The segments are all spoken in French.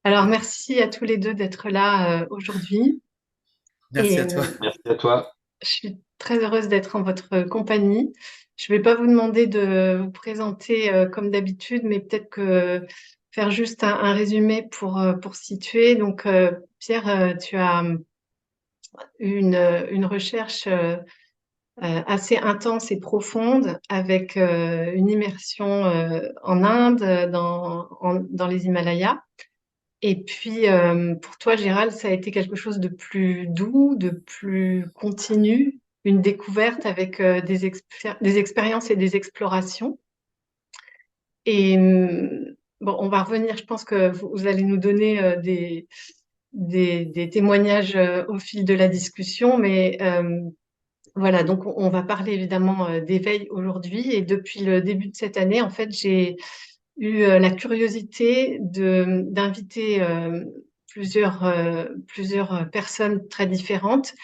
Alors, merci à tous les deux d'être là aujourd'hui. Merci Et à toi. Merci à toi. je suis très heureuse d'être en votre compagnie. Je ne vais pas vous demander de vous présenter comme d'habitude, mais peut-être que faire juste un résumé pour situer. Donc, Pierre, tu as eu une recherche assez intense et profonde avec une immersion en Inde, dans les Himalayas. Et puis, pour toi, Gérald, ça a été quelque chose de plus doux, de plus continu, une découverte avec des expériences et des explorations. Et bon, on va revenir, je pense que vous allez nous donner des témoignages au fil de la discussion, mais voilà, donc on va parler évidemment d'éveil aujourd'hui. Et depuis le début de cette année, en fait, j'ai eu la curiosité d'inviter plusieurs personnes très différentes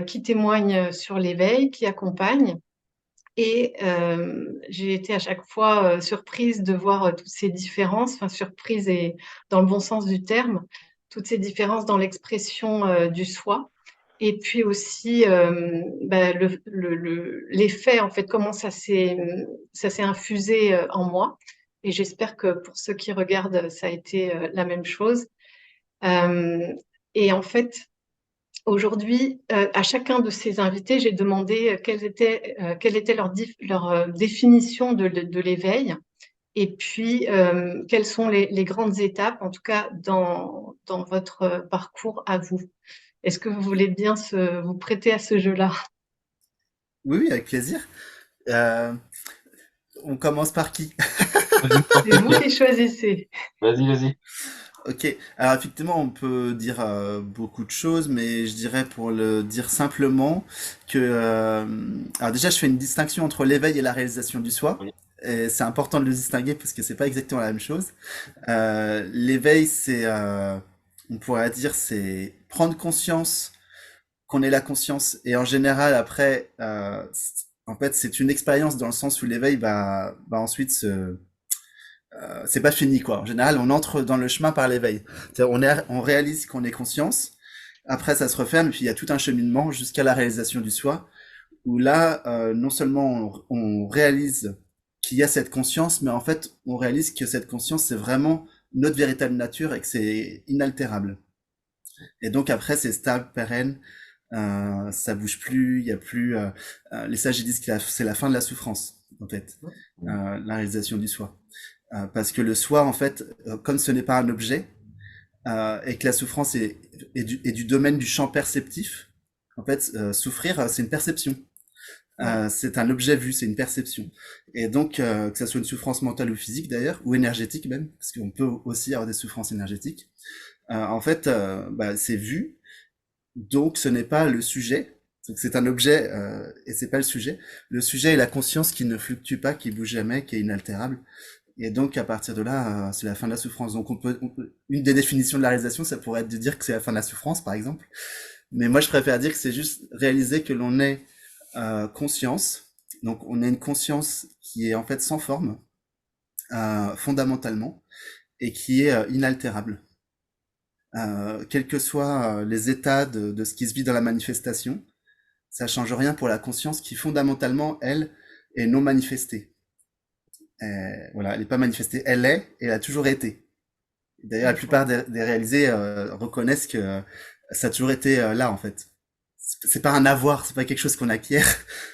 qui témoignent sur l'éveil, qui accompagnent. Et j'ai été à chaque fois surprise de voir toutes ces différences, enfin surprise et dans le bon sens du terme, toutes ces différences dans l'expression du soi. Et puis aussi l'effet, en fait, comment ça s'est infusé en moi. Et j'espère que pour ceux qui regardent, ça a été la même chose. Euh, et en fait, aujourd'hui, à chacun de ces invités, j'ai demandé quelle était leur définition de l'éveil. Et puis, quelles sont les grandes étapes, en tout cas dans votre parcours à vous. Est-ce que vous voulez bien vous prêter à ce jeu-là? Oui, oui, avec plaisir. Euh, on commence par qui? Vas-y, C'est vous Pierre. qui choisissez. Vas-y, vas-y. Ok, alors effectivement, on peut dire beaucoup de choses, mais je dirais pour le dire simplement que... alors déjà, je fais une distinction entre l'éveil et la réalisation du soi. Oui. Et c'est important de le distinguer parce que c'est pas exactement la même chose. L'éveil, on pourrait dire, c'est prendre conscience qu'on ait la conscience. Et en général, après, en fait, c'est une expérience dans le sens où l'éveil va ensuite c'est pas fini, quoi. En général, on entre dans le chemin par l'éveil. On réalise qu'on est conscience. Après, ça se referme, et puis il y a tout un cheminement jusqu'à la réalisation du soi, où là, non seulement on réalise qu'il y a cette conscience, mais en fait, on réalise que cette conscience, c'est vraiment notre véritable nature et que c'est inaltérable. Et donc après, c'est stable, pérenne, ça bouge plus, il y a plus. Les sages ils disent que c'est la fin de la souffrance, en fait, la réalisation du soi, parce que le soi, en fait, comme ce n'est pas un objet, et que la souffrance est du domaine du champ perceptif. En fait, souffrir, c'est une perception. Ouais. C'est un objet vu, c'est une perception. Et donc, que ça soit une souffrance mentale ou physique d'ailleurs, ou énergétique même, parce qu'on peut aussi avoir des souffrances énergétiques. En fait, c'est vu, donc ce n'est pas le sujet. Donc c'est un objet et c'est pas le sujet. Le sujet est la conscience qui ne fluctue pas, qui bouge jamais, qui est inaltérable. Et donc à partir de là, c'est la fin de la souffrance. Donc une des définitions de la réalisation, ça pourrait être de dire que c'est la fin de la souffrance, par exemple. Mais moi je préfère dire que c'est juste réaliser que l'on est conscience. Donc on a une conscience qui est en fait sans forme, fondamentalement, et qui est inaltérable. Quels que soient les états de ce qui se vit dans la manifestation, ça change rien pour la conscience qui fondamentalement, elle, est non manifestée. Voilà, elle n'est pas manifestée, elle est et elle a toujours été. D'ailleurs, la D'accord. plupart des réalisés reconnaissent que ça a toujours été là en fait. C'est pas un avoir, c'est pas quelque chose qu'on acquiert,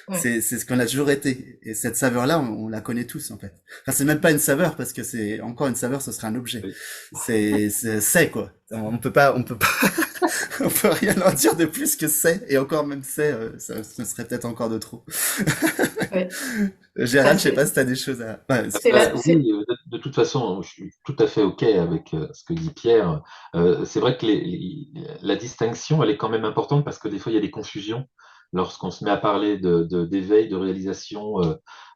Ouais. c'est ce qu'on a toujours été. Et cette saveur-là, on la connaît tous en fait. Enfin, c'est même pas une saveur parce que c'est encore une saveur, ce serait un objet. Oui. C'est quoi. On peut pas, on peut rien en dire de plus que c'est. Et encore même c'est, ça, ce serait peut-être encore de trop. Ouais. Bah, Gérald, je sais pas si t'as des choses à. Ouais, c'est là, c'est, Oui, de toute façon, je suis tout à fait OK avec ce que dit Pierre. C'est vrai que la distinction, elle est quand même importante parce que des fois, il y a des confusions lorsqu'on se met à parler d'éveil, de réalisation,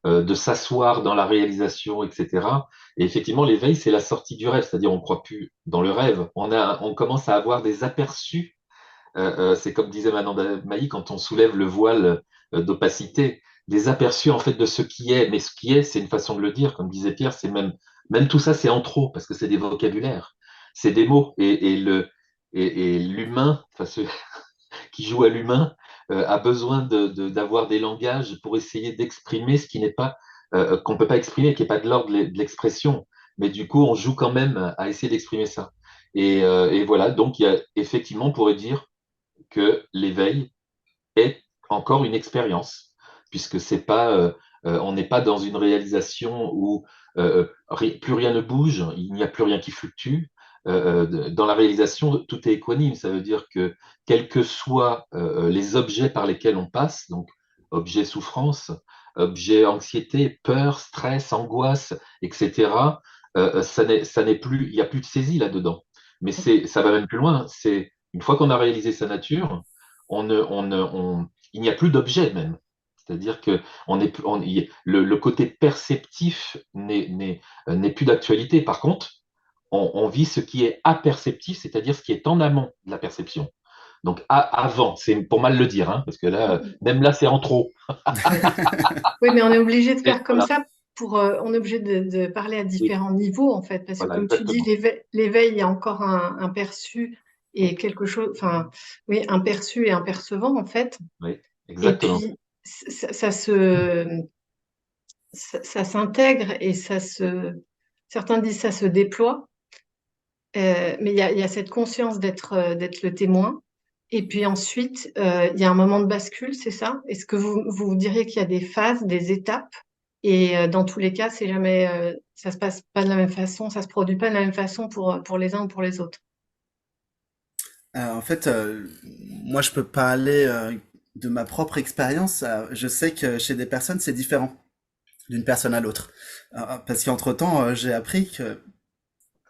de s'asseoir dans la réalisation, etc. Et effectivement, l'éveil, c'est la sortie du rêve, c'est-à-dire on ne croit plus dans le rêve. On commence à avoir des aperçus. C'est comme disait Mananda Maï, quand on soulève le voile d'opacité, des aperçus en fait de ce qui est. Mais ce qui est, c'est une façon de le dire, comme disait Pierre, c'est même tout ça, c'est en trop, parce que c'est des vocabulaires. c'est des mots. Et l'humain, enfin, ceux qui jouent à l'humain, a besoin d'avoir des langages pour essayer d'exprimer ce qui n'est pas, qu'on ne peut pas exprimer, qui n'est pas de l'ordre de l'expression. Mais du coup, on joue quand même à essayer d'exprimer ça. Et voilà, donc il y a, effectivement, on pourrait dire que l'éveil est encore une expérience, puisque c'est pas, on n'est pas dans une réalisation où plus rien ne bouge, il n'y a plus rien qui fluctue. Dans la réalisation, tout est équanime. Ça veut dire que quels que soient les objets par lesquels on passe, donc objets souffrance, objets anxiété, peur, stress, angoisse, etc., ça n'est plus, il n'y a plus de saisie là-dedans. Mais ça va même plus loin. C'est une fois qu'on a réalisé sa nature, il n'y a plus d'objet même. C'est-à-dire que le côté perceptif n'est plus d'actualité. Par contre, on vit ce qui est aperceptif, c'est-à-dire ce qui est en amont de la perception. Donc avant, c'est pour mal le dire, hein, parce que là, même là, c'est en trop. Oui. Oui, mais on est obligé de Et faire comme voilà, ça on est obligé de parler à oui, différents niveaux, en fait, parce que voilà, comme tu dis, exactement. l'éveil, il y a encore un perçu et quelque chose, enfin, oui, un perçu et un percevant, en fait. Oui, Et exactement. puis, ça s'intègre et certains disent ça se déploie. Mais il y a cette conscience d'être le témoin. Et puis ensuite, il y a un moment de bascule, c'est ça? Est-ce que vous diriez qu'il y a des phases, des étapes? Et dans tous les cas, c'est jamais, ça se passe pas de la même façon, ça se produit pas de la même façon pour les uns ou pour les autres. En fait, moi, je peux parler de ma propre expérience. Je sais que chez des personnes, c'est différent d'une personne à l'autre. Parce qu'entre-temps, j'ai appris que,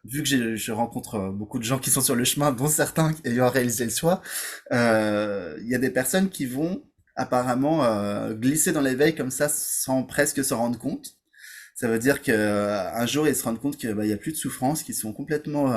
vu que je rencontre beaucoup de gens qui sont sur le chemin, dont certains ayant réalisé le soi, il y a des personnes qui vont apparemment glisser dans l'éveil comme ça sans presque se rendre compte. Ça veut dire que un jour ils se rendent compte que bah, il y a plus de souffrance, qu'ils sont complètement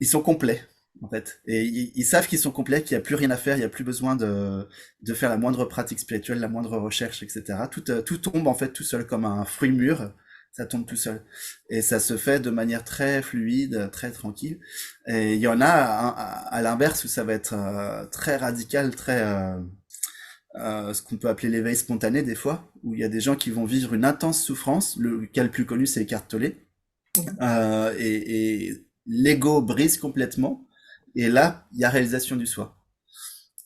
ils sont complets en fait, et ils savent qu'ils sont complets, qu'il n'y a plus rien à faire, il n'y a plus besoin de faire la moindre pratique spirituelle, la moindre recherche, etc. Tout tombe en fait tout seul comme un fruit mûr, ça tombe tout seul. Et ça se fait de manière très fluide, très tranquille. Et il y en a à l'inverse où ça va être très radical, très ce qu'on peut appeler l'éveil spontané des fois, où il y a des gens qui vont vivre une intense souffrance. Le cas le plus connu, c'est Eckhart Tolle. Et l'ego brise complètement. Et là, il y a réalisation du soi.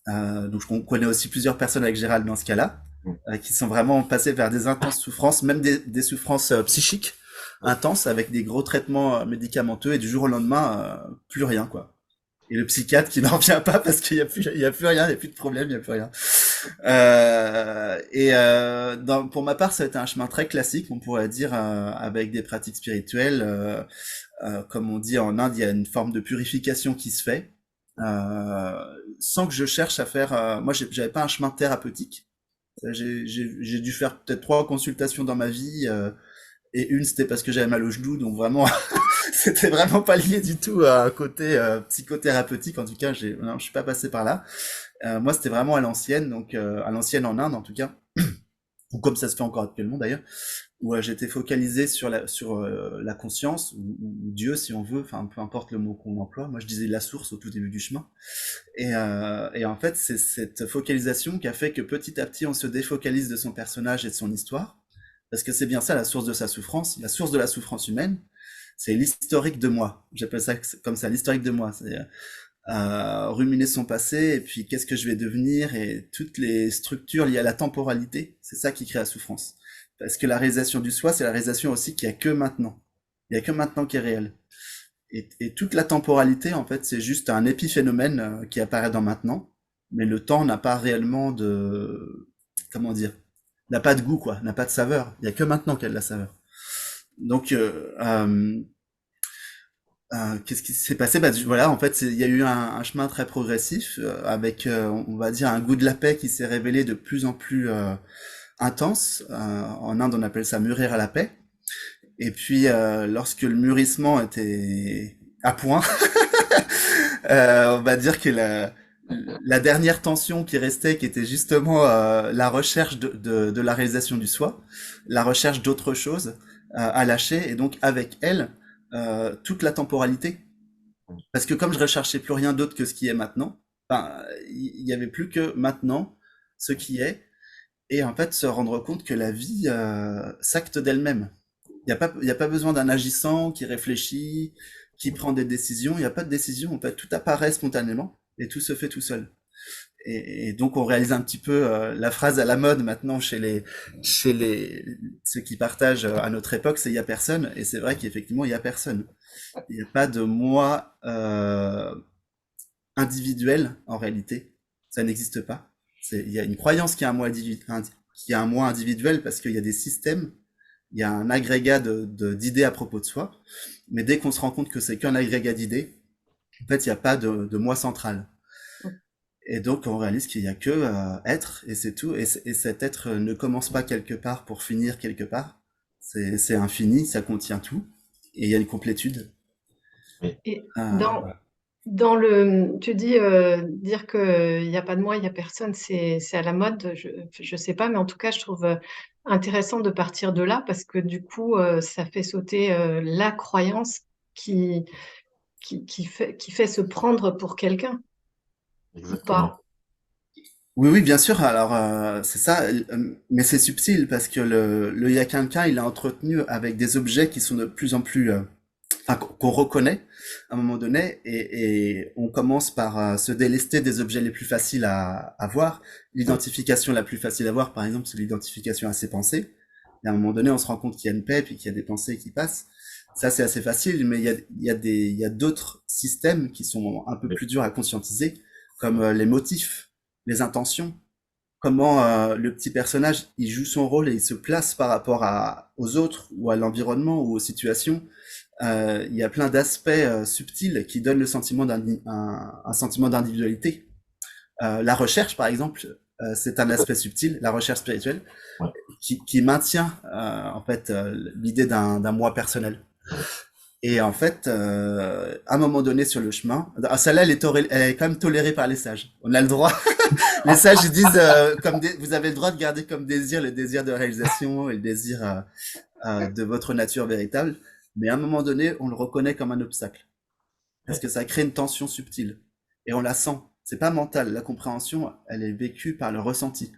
Donc on connaît aussi plusieurs personnes avec Gérald dans ce cas-là, qui sont vraiment passées vers des intenses souffrances, même des souffrances psychiques intenses, avec des gros traitements médicamenteux, et du jour au lendemain, plus rien, quoi. Et le psychiatre qui n'en revient pas parce qu'il y a plus rien, il n'y a plus de problème, il n'y a plus rien. Pour ma part, ça a été un chemin très classique, on pourrait dire, avec des pratiques spirituelles. Comme on dit en Inde, il y a une forme de purification qui se fait, sans que je cherche à faire. Moi, j'avais pas un chemin thérapeutique. J'ai dû faire peut-être 3 consultations dans ma vie, et une c'était parce que j'avais mal au genou, donc vraiment, c'était vraiment pas lié du tout à un côté psychothérapeutique. En tout cas, non, je suis pas passé par là. Moi, c'était vraiment à l'ancienne, donc à l'ancienne en Inde en tout cas, ou comme ça se fait encore actuellement d'ailleurs, où j'étais focalisé sur la conscience ou Dieu si on veut, enfin peu importe le mot qu'on emploie. Moi, je disais la source au tout début du chemin. Et en fait, c'est cette focalisation qui a fait que petit à petit, on se défocalise de son personnage et de son histoire, parce que c'est bien ça la source de sa souffrance, la source de la souffrance humaine. C'est l'historique de moi. J'appelle ça comme ça, l'historique de moi. C'est ruminer son passé et puis qu'est-ce que je vais devenir et toutes les structures liées à la temporalité. C'est ça qui crée la souffrance. Parce que la réalisation du soi, c'est la réalisation aussi qu'il n'y a que maintenant. Il n'y a que maintenant qui est réel. Et toute la temporalité, en fait, c'est juste un épiphénomène qui apparaît dans maintenant. Mais le temps n'a pas réellement de... Comment dire? N'a pas de goût, quoi. N'a pas de saveur. Il n'y a que maintenant qu'il y a de la saveur. Donc, qu'est-ce qui s'est passé? Bah, voilà, en fait, il y a eu un chemin très progressif, avec, on va dire, un goût de la paix qui s'est révélé de plus en plus intense. En Inde, on appelle ça mûrir à la paix. Et puis, lorsque le mûrissement était à point, on va dire que la dernière tension qui restait, qui était justement la recherche de la réalisation du soi, la recherche d'autre chose à lâcher, et donc avec elle, toute la temporalité. Parce que comme je recherchais plus rien d'autre que ce qui est maintenant, enfin, il y avait plus que maintenant ce qui est, et en fait se rendre compte que la vie s'acte d'elle-même. Il y a pas besoin d'un agissant qui réfléchit, qui prend des décisions. Il n'y a pas de décision. En fait, tout apparaît spontanément et tout se fait tout seul. Et donc on réalise un petit peu la phrase à la mode maintenant chez les ceux qui partagent à notre époque, c'est il y a personne. Et c'est vrai qu'effectivement il y a personne. Il n'y a pas de moi individuel en réalité. Ça n'existe pas. Il y a une croyance qu'il y a un moi, qu'il y a un moi individuel parce qu'il y a des systèmes, il y a un agrégat d'idées à propos de soi. Mais dès qu'on se rend compte que c'est qu'un agrégat d'idées, en fait, il n'y a pas de moi central. Et donc, on réalise qu'il n'y a que être, et c'est tout. Et cet être ne commence pas quelque part pour finir quelque part. C'est infini, ça contient tout. Et il y a une complétude. Oui. Et Euh, dans tu dis dire qu'il n'y a pas de moi, il n'y a personne, c'est à la mode. Je sais pas, mais en tout cas, je trouve intéressant de partir de là parce que du coup, ça fait sauter la croyance qui, qui fait se prendre pour quelqu'un ou Exactement. pas. Oui, oui, bien sûr. Alors, c'est ça, mais c'est subtil parce que le il y a quelqu'un, il est entretenu avec des objets qui sont de plus en plus, enfin, qu'on reconnaît à un moment donné, et on commence par se délester des objets les plus faciles à voir. L'identification la plus facile à voir, par exemple, c'est l'identification à ses pensées. Et à un moment donné, on se rend compte qu'il y a une paix, puis qu'il y a des pensées qui passent. Ça, c'est assez facile, mais il y a d'autres systèmes qui sont un peu Oui. plus durs à conscientiser, comme les motifs, les intentions, comment le petit personnage il joue son rôle et il se place par rapport aux autres ou à l'environnement ou aux situations. Il y a plein d'aspects subtils qui donnent le sentiment un sentiment d'individualité. La recherche, par exemple, c'est un aspect subtil, la recherche spirituelle, Ouais. qui maintient en fait l'idée d'un moi personnel. Ouais. Et en fait, à un moment donné sur le chemin, celle-là, elle est quand même tolérée par les sages. On a le droit. Les sages ils disent, vous avez le droit de garder comme désir le désir de réalisation et le désir de votre nature véritable. Mais à un moment donné, on le reconnaît comme un obstacle. Parce Ouais. que ça crée une tension subtile. Et on la sent. C'est pas mental. La compréhension, elle est vécue par le ressenti.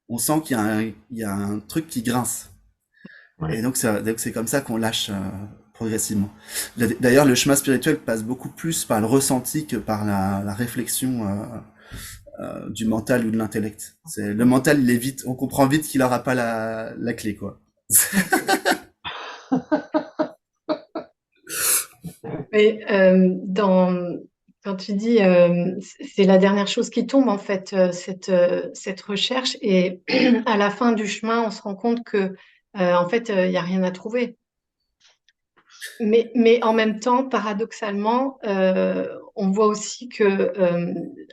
On sent il y a un truc qui grince. Et Ouais. donc c'est comme ça qu'on lâche progressivement. D'ailleurs, le chemin spirituel passe beaucoup plus par le ressenti que par la réflexion du mental ou de l'intellect. C'est le mental, il est vite, on comprend vite qu'il aura pas la clé, quoi. Mais quand tu dis c'est la dernière chose qui tombe en fait cette recherche et à la fin du chemin on se rend compte que en fait il n'y a rien à trouver. Mais en même temps, paradoxalement, on voit aussi que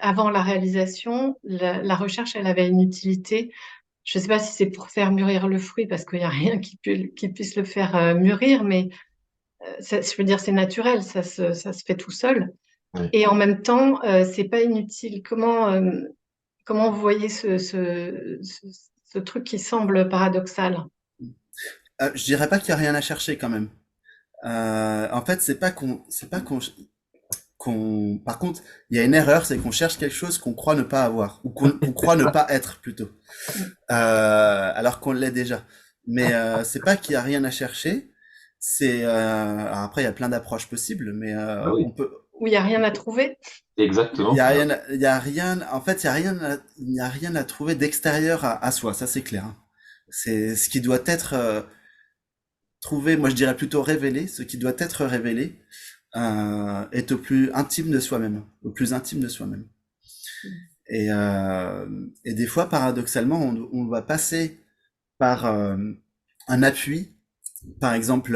avant la réalisation, la recherche, elle avait une utilité. Je ne sais pas si c'est pour faire mûrir le fruit, parce qu'il n'y a rien qui puisse le faire mûrir, mais je veux dire, c'est naturel, ça se fait tout seul. Ouais. Et en même temps, c'est pas inutile. Comment vous voyez ce truc qui semble paradoxal? Je dirais pas qu'il y a rien à chercher quand même. En fait, c'est pas par contre, il y a une erreur, c'est qu'on cherche quelque chose qu'on croit ne pas avoir, ou qu'on croit ne pas être plutôt, alors qu'on l'est déjà. Mais c'est pas qu'il y a rien à chercher. Alors après, il y a plein d'approches possibles, mais Bah on oui, peut. Où il n'y a rien à trouver? Il y exactement. a rien, il y a rien. En fait, il n'y a rien à trouver d'extérieur à soi. Ça, c'est clair, hein. C'est ce qui doit être trouvé. Moi, je dirais plutôt révélé. Ce qui doit être révélé est au plus intime de soi-même, au plus intime de soi-même. Et des fois, paradoxalement, on va passer par un appui, par exemple,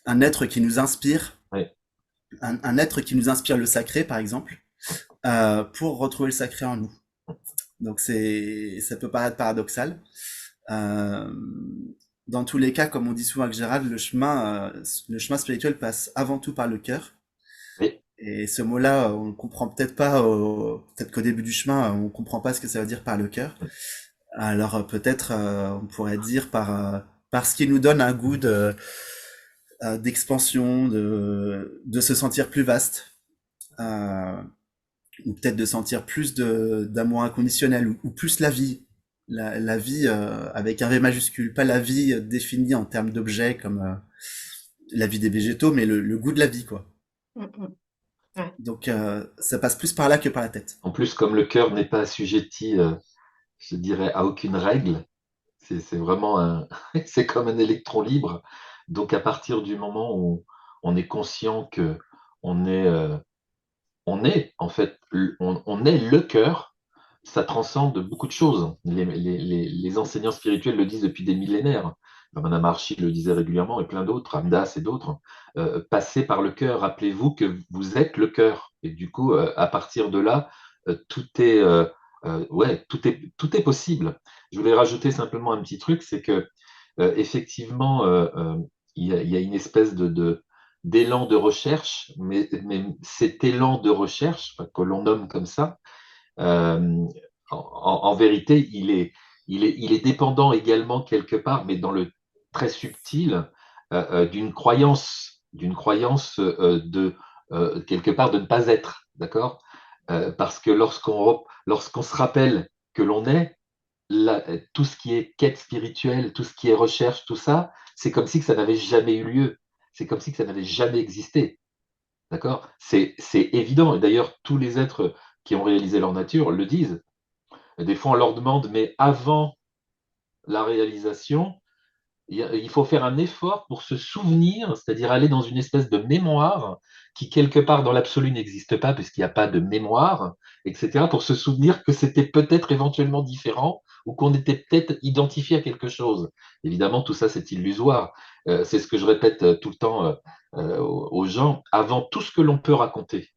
un être qui nous inspire, Ouais. un être qui nous inspire le sacré, par exemple, pour retrouver le sacré en nous. Donc ça peut paraître paradoxal. Euh, dans tous les cas, comme on dit souvent avec Gérald, le chemin spirituel passe avant tout par le cœur. Oui. Et ce mot-là, on le comprend peut-être pas, peut-être qu'au début du chemin, on comprend pas ce que ça veut dire par le cœur. Alors peut-être on pourrait dire par ce qui nous donne un goût d'expansion, de se sentir plus vaste, euh, ou peut-être de sentir plus d'amour inconditionnel, ou plus la vie. La vie avec un V majuscule, pas la vie définie en termes d'objets comme la vie des végétaux, mais le goût de la vie, quoi. Mm, mm. Ouais. Donc ça passe plus par là que par la tête. En plus, comme le cœur n'est pas assujetti, je dirais, à aucune règle, c'est vraiment c'est comme un électron libre. Donc, à partir du moment où on est conscient que on est, euh, en fait, on est le cœur, ça transcende beaucoup de choses. Les enseignants spirituels le disent depuis des millénaires. Ramana Maharshi le disait régulièrement et plein d'autres, Ramdas et d'autres. Passez par le cœur, rappelez-vous que vous êtes le cœur. Et du coup, à partir de là, ouais, tout est possible. Je voulais rajouter simplement un petit truc, c'est que effectivement, il y a une espèce d'élan de recherche, mais cet élan de recherche, enfin, que l'on nomme comme ça, euh, en vérité, il est dépendant également quelque part, mais dans le très subtil, d'une croyance quelque part de ne pas être, d'accord? Parce que lorsqu'on se rappelle que l'on est, tout ce qui est quête spirituelle, tout ce qui est recherche, tout ça, c'est comme si que ça n'avait jamais eu lieu. C'est comme si que ça n'avait jamais existé. D'accord? C'est évident. Et d'ailleurs, tous les êtres qui ont réalisé leur nature le disent. Des fois, on leur demande, mais avant la réalisation, il faut faire un effort pour se souvenir, c'est-à-dire aller dans une espèce de mémoire qui, quelque part, dans l'absolu, n'existe pas, puisqu'il n'y a pas de mémoire, etc., pour se souvenir que c'était peut-être éventuellement différent ou qu'on était peut-être identifié à quelque chose. Évidemment, tout ça, c'est illusoire. C'est ce que je répète tout le temps aux gens. Avant tout ce que l'on peut raconter,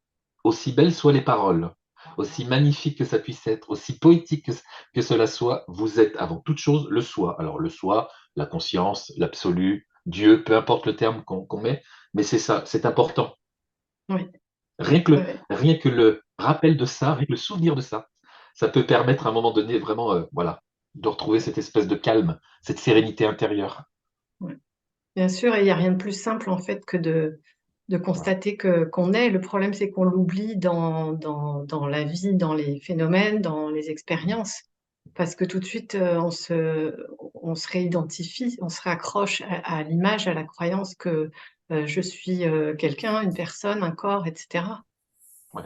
aussi belles soient les paroles, aussi magnifique que ça puisse être, aussi poétique que cela soit, vous êtes avant toute chose le soi. Alors le soi, la conscience, l'absolu, Dieu, peu importe le terme qu'on met, mais c'est ça, c'est important. Oui. Ouais. Rien que le rappel de ça, rien que le souvenir de ça peut permettre à un moment donné vraiment, voilà, de retrouver cette espèce de calme, cette sérénité intérieure. Ouais. Bien sûr, et il n'y a rien de plus simple en fait que de Voilà. constater qu'on est. Le problème, c'est qu'on l'oublie dans la vie, dans les phénomènes, dans les expériences. Parce que tout de suite, on se réidentifie, on se raccroche à l'image, à la croyance que je suis quelqu'un, une personne, un corps, etc. Ouais.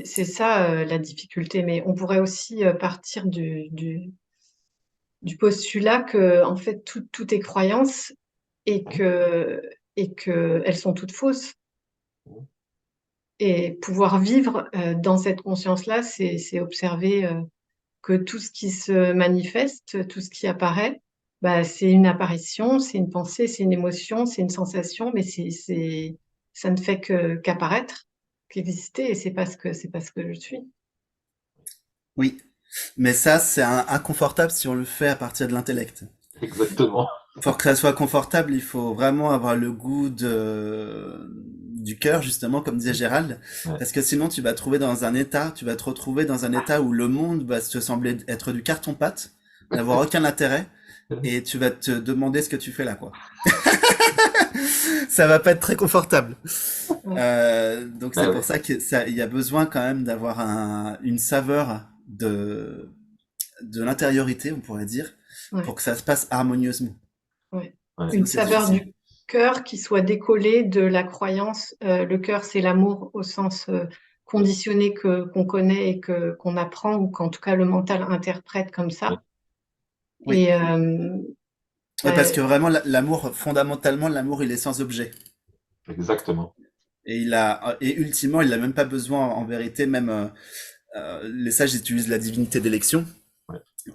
C'est ça la difficulté. Mais on pourrait aussi partir du postulat que en fait tout est croyance et que elles sont toutes fausses. Et pouvoir vivre dans cette conscience-là, c'est observer que tout ce qui se manifeste, tout ce qui apparaît, bah, c'est une apparition, c'est une pensée, c'est une émotion, c'est une sensation, mais ça ne fait qu'apparaître, qu'exister, et c'est pas ce que je suis. Oui, mais ça, c'est inconfortable si on le fait à partir de l'intellect. Exactement. Pour que ça soit confortable, il faut vraiment avoir le goût du cœur, justement, comme disait Gérald, Ouais. parce que sinon tu vas trouver dans un état, tu vas te retrouver dans un état où le monde va te sembler être du carton-pâte, n'avoir aucun intérêt, et tu vas te demander ce que tu fais là, quoi. Ça va pas être très confortable. Ouais, Donc c'est Bah pour ouais. ça il y a besoin quand même d'avoir une saveur de l'intériorité, on pourrait dire, ouais, pour que ça se passe harmonieusement. ouais. Ouais. Sinon Une c'est saveur difficile. du cœur qui soit décollée de la croyance. Le cœur, c'est l'amour au sens conditionné qu'on connaît et qu'on apprend, ou qu'en tout cas le mental interprète comme Ouais. ça. Oui. Et Ouais, parce bah, que vraiment, l'amour, fondamentalement, l'amour, il est sans objet. Exactement. Et ultimement, il n'a même pas besoin, en vérité, même, les sages utilisent la divinité d'élection,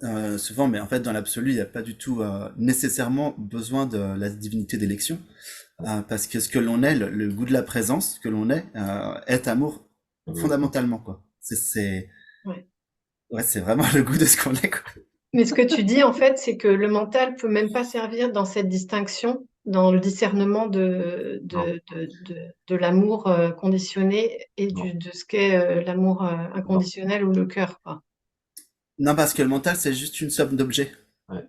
Ouais. souvent, mais en fait, dans l'absolu, il n'y a pas du tout, nécessairement besoin de la divinité d'élection, Ouais. parce que ce que l'on est, le goût de la présence que l'on est amour, Exactement. fondamentalement, quoi. ouais. Ouais, c'est vraiment le goût de ce qu'on est, quoi. Mais ce que tu dis, en fait, c'est que le mental peut même pas servir dans cette distinction, dans le discernement Non, de l'amour conditionné et non, de ce qu'est l'amour non. inconditionnel ou le cœur, quoi. Non, parce que le mental, c'est juste une somme d'objets. Ouais.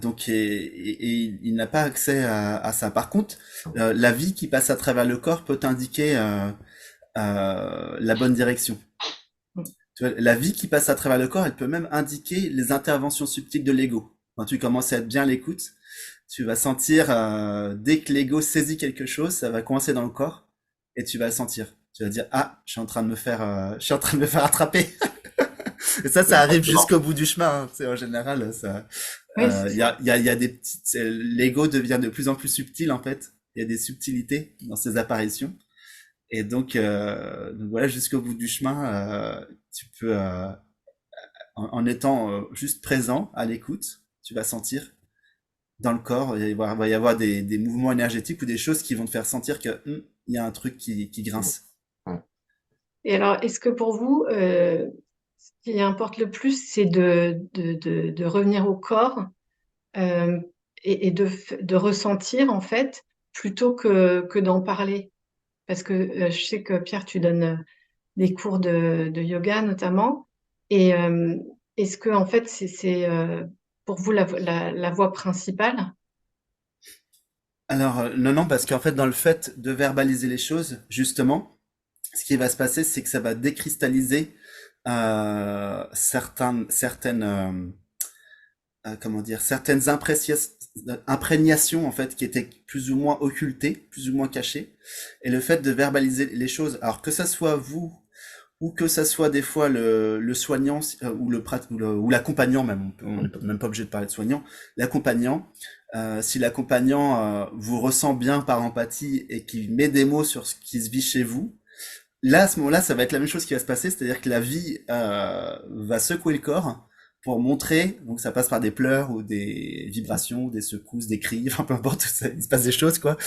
Donc, il n'a pas accès à ça. Par contre, la vie qui passe à travers le corps peut indiquer la bonne direction. Tu vois, la vie qui passe à travers le corps, elle peut même indiquer les interventions subtiles de l'ego. Quand tu commences à être bien à l'écoute, tu vas sentir, dès que l'ego saisit quelque chose, ça va coincer dans le corps et tu vas le sentir. Tu vas dire, ah, je suis en train de me faire attraper. Et ça arrive Exactement. jusqu'au bout du chemin, hein. Tu sais, en général, ça, Oui, c'est ça. il y a des petites, l'ego devient de plus en plus subtil, en fait. Il y a des subtilités dans ses apparitions. Et donc voilà, jusqu'au bout du chemin, tu peux, en étant juste présent à l'écoute, tu vas sentir dans le corps, va y avoir des mouvements énergétiques ou des choses qui vont te faire sentir que il y a un truc qui grince. Et alors, est-ce que pour vous, ce qui importe le plus, c'est de revenir au corps euh, de ressentir, en fait, plutôt que d'en parler? Parce que je sais que Pierre, tu donnes des cours de yoga notamment. Et est-ce que, en fait, c'est pour vous la voie principale? Alors, non, non, parce qu'en fait, dans le fait de verbaliser les choses, justement, ce qui va se passer, c'est que ça va décristalliser certaines, comment dire, imprégnations en fait qui étaient plus ou moins occultées, plus ou moins cachées. Et le fait de verbaliser les choses, alors que ça soit vous ou que ça soit des fois le soignant ou l'accompagnant même, on n'est même pas obligé de parler de soignant, l'accompagnant, si l'accompagnant vous ressent bien par empathie et qui met des mots sur ce qui se vit chez vous, là, à ce moment-là, ça va être la même chose qui va se passer, c'est-à-dire que la vie va secouer le corps pour montrer, donc ça passe par des pleurs ou des vibrations, des secousses, des cris, enfin peu importe, il se passe des choses quoi.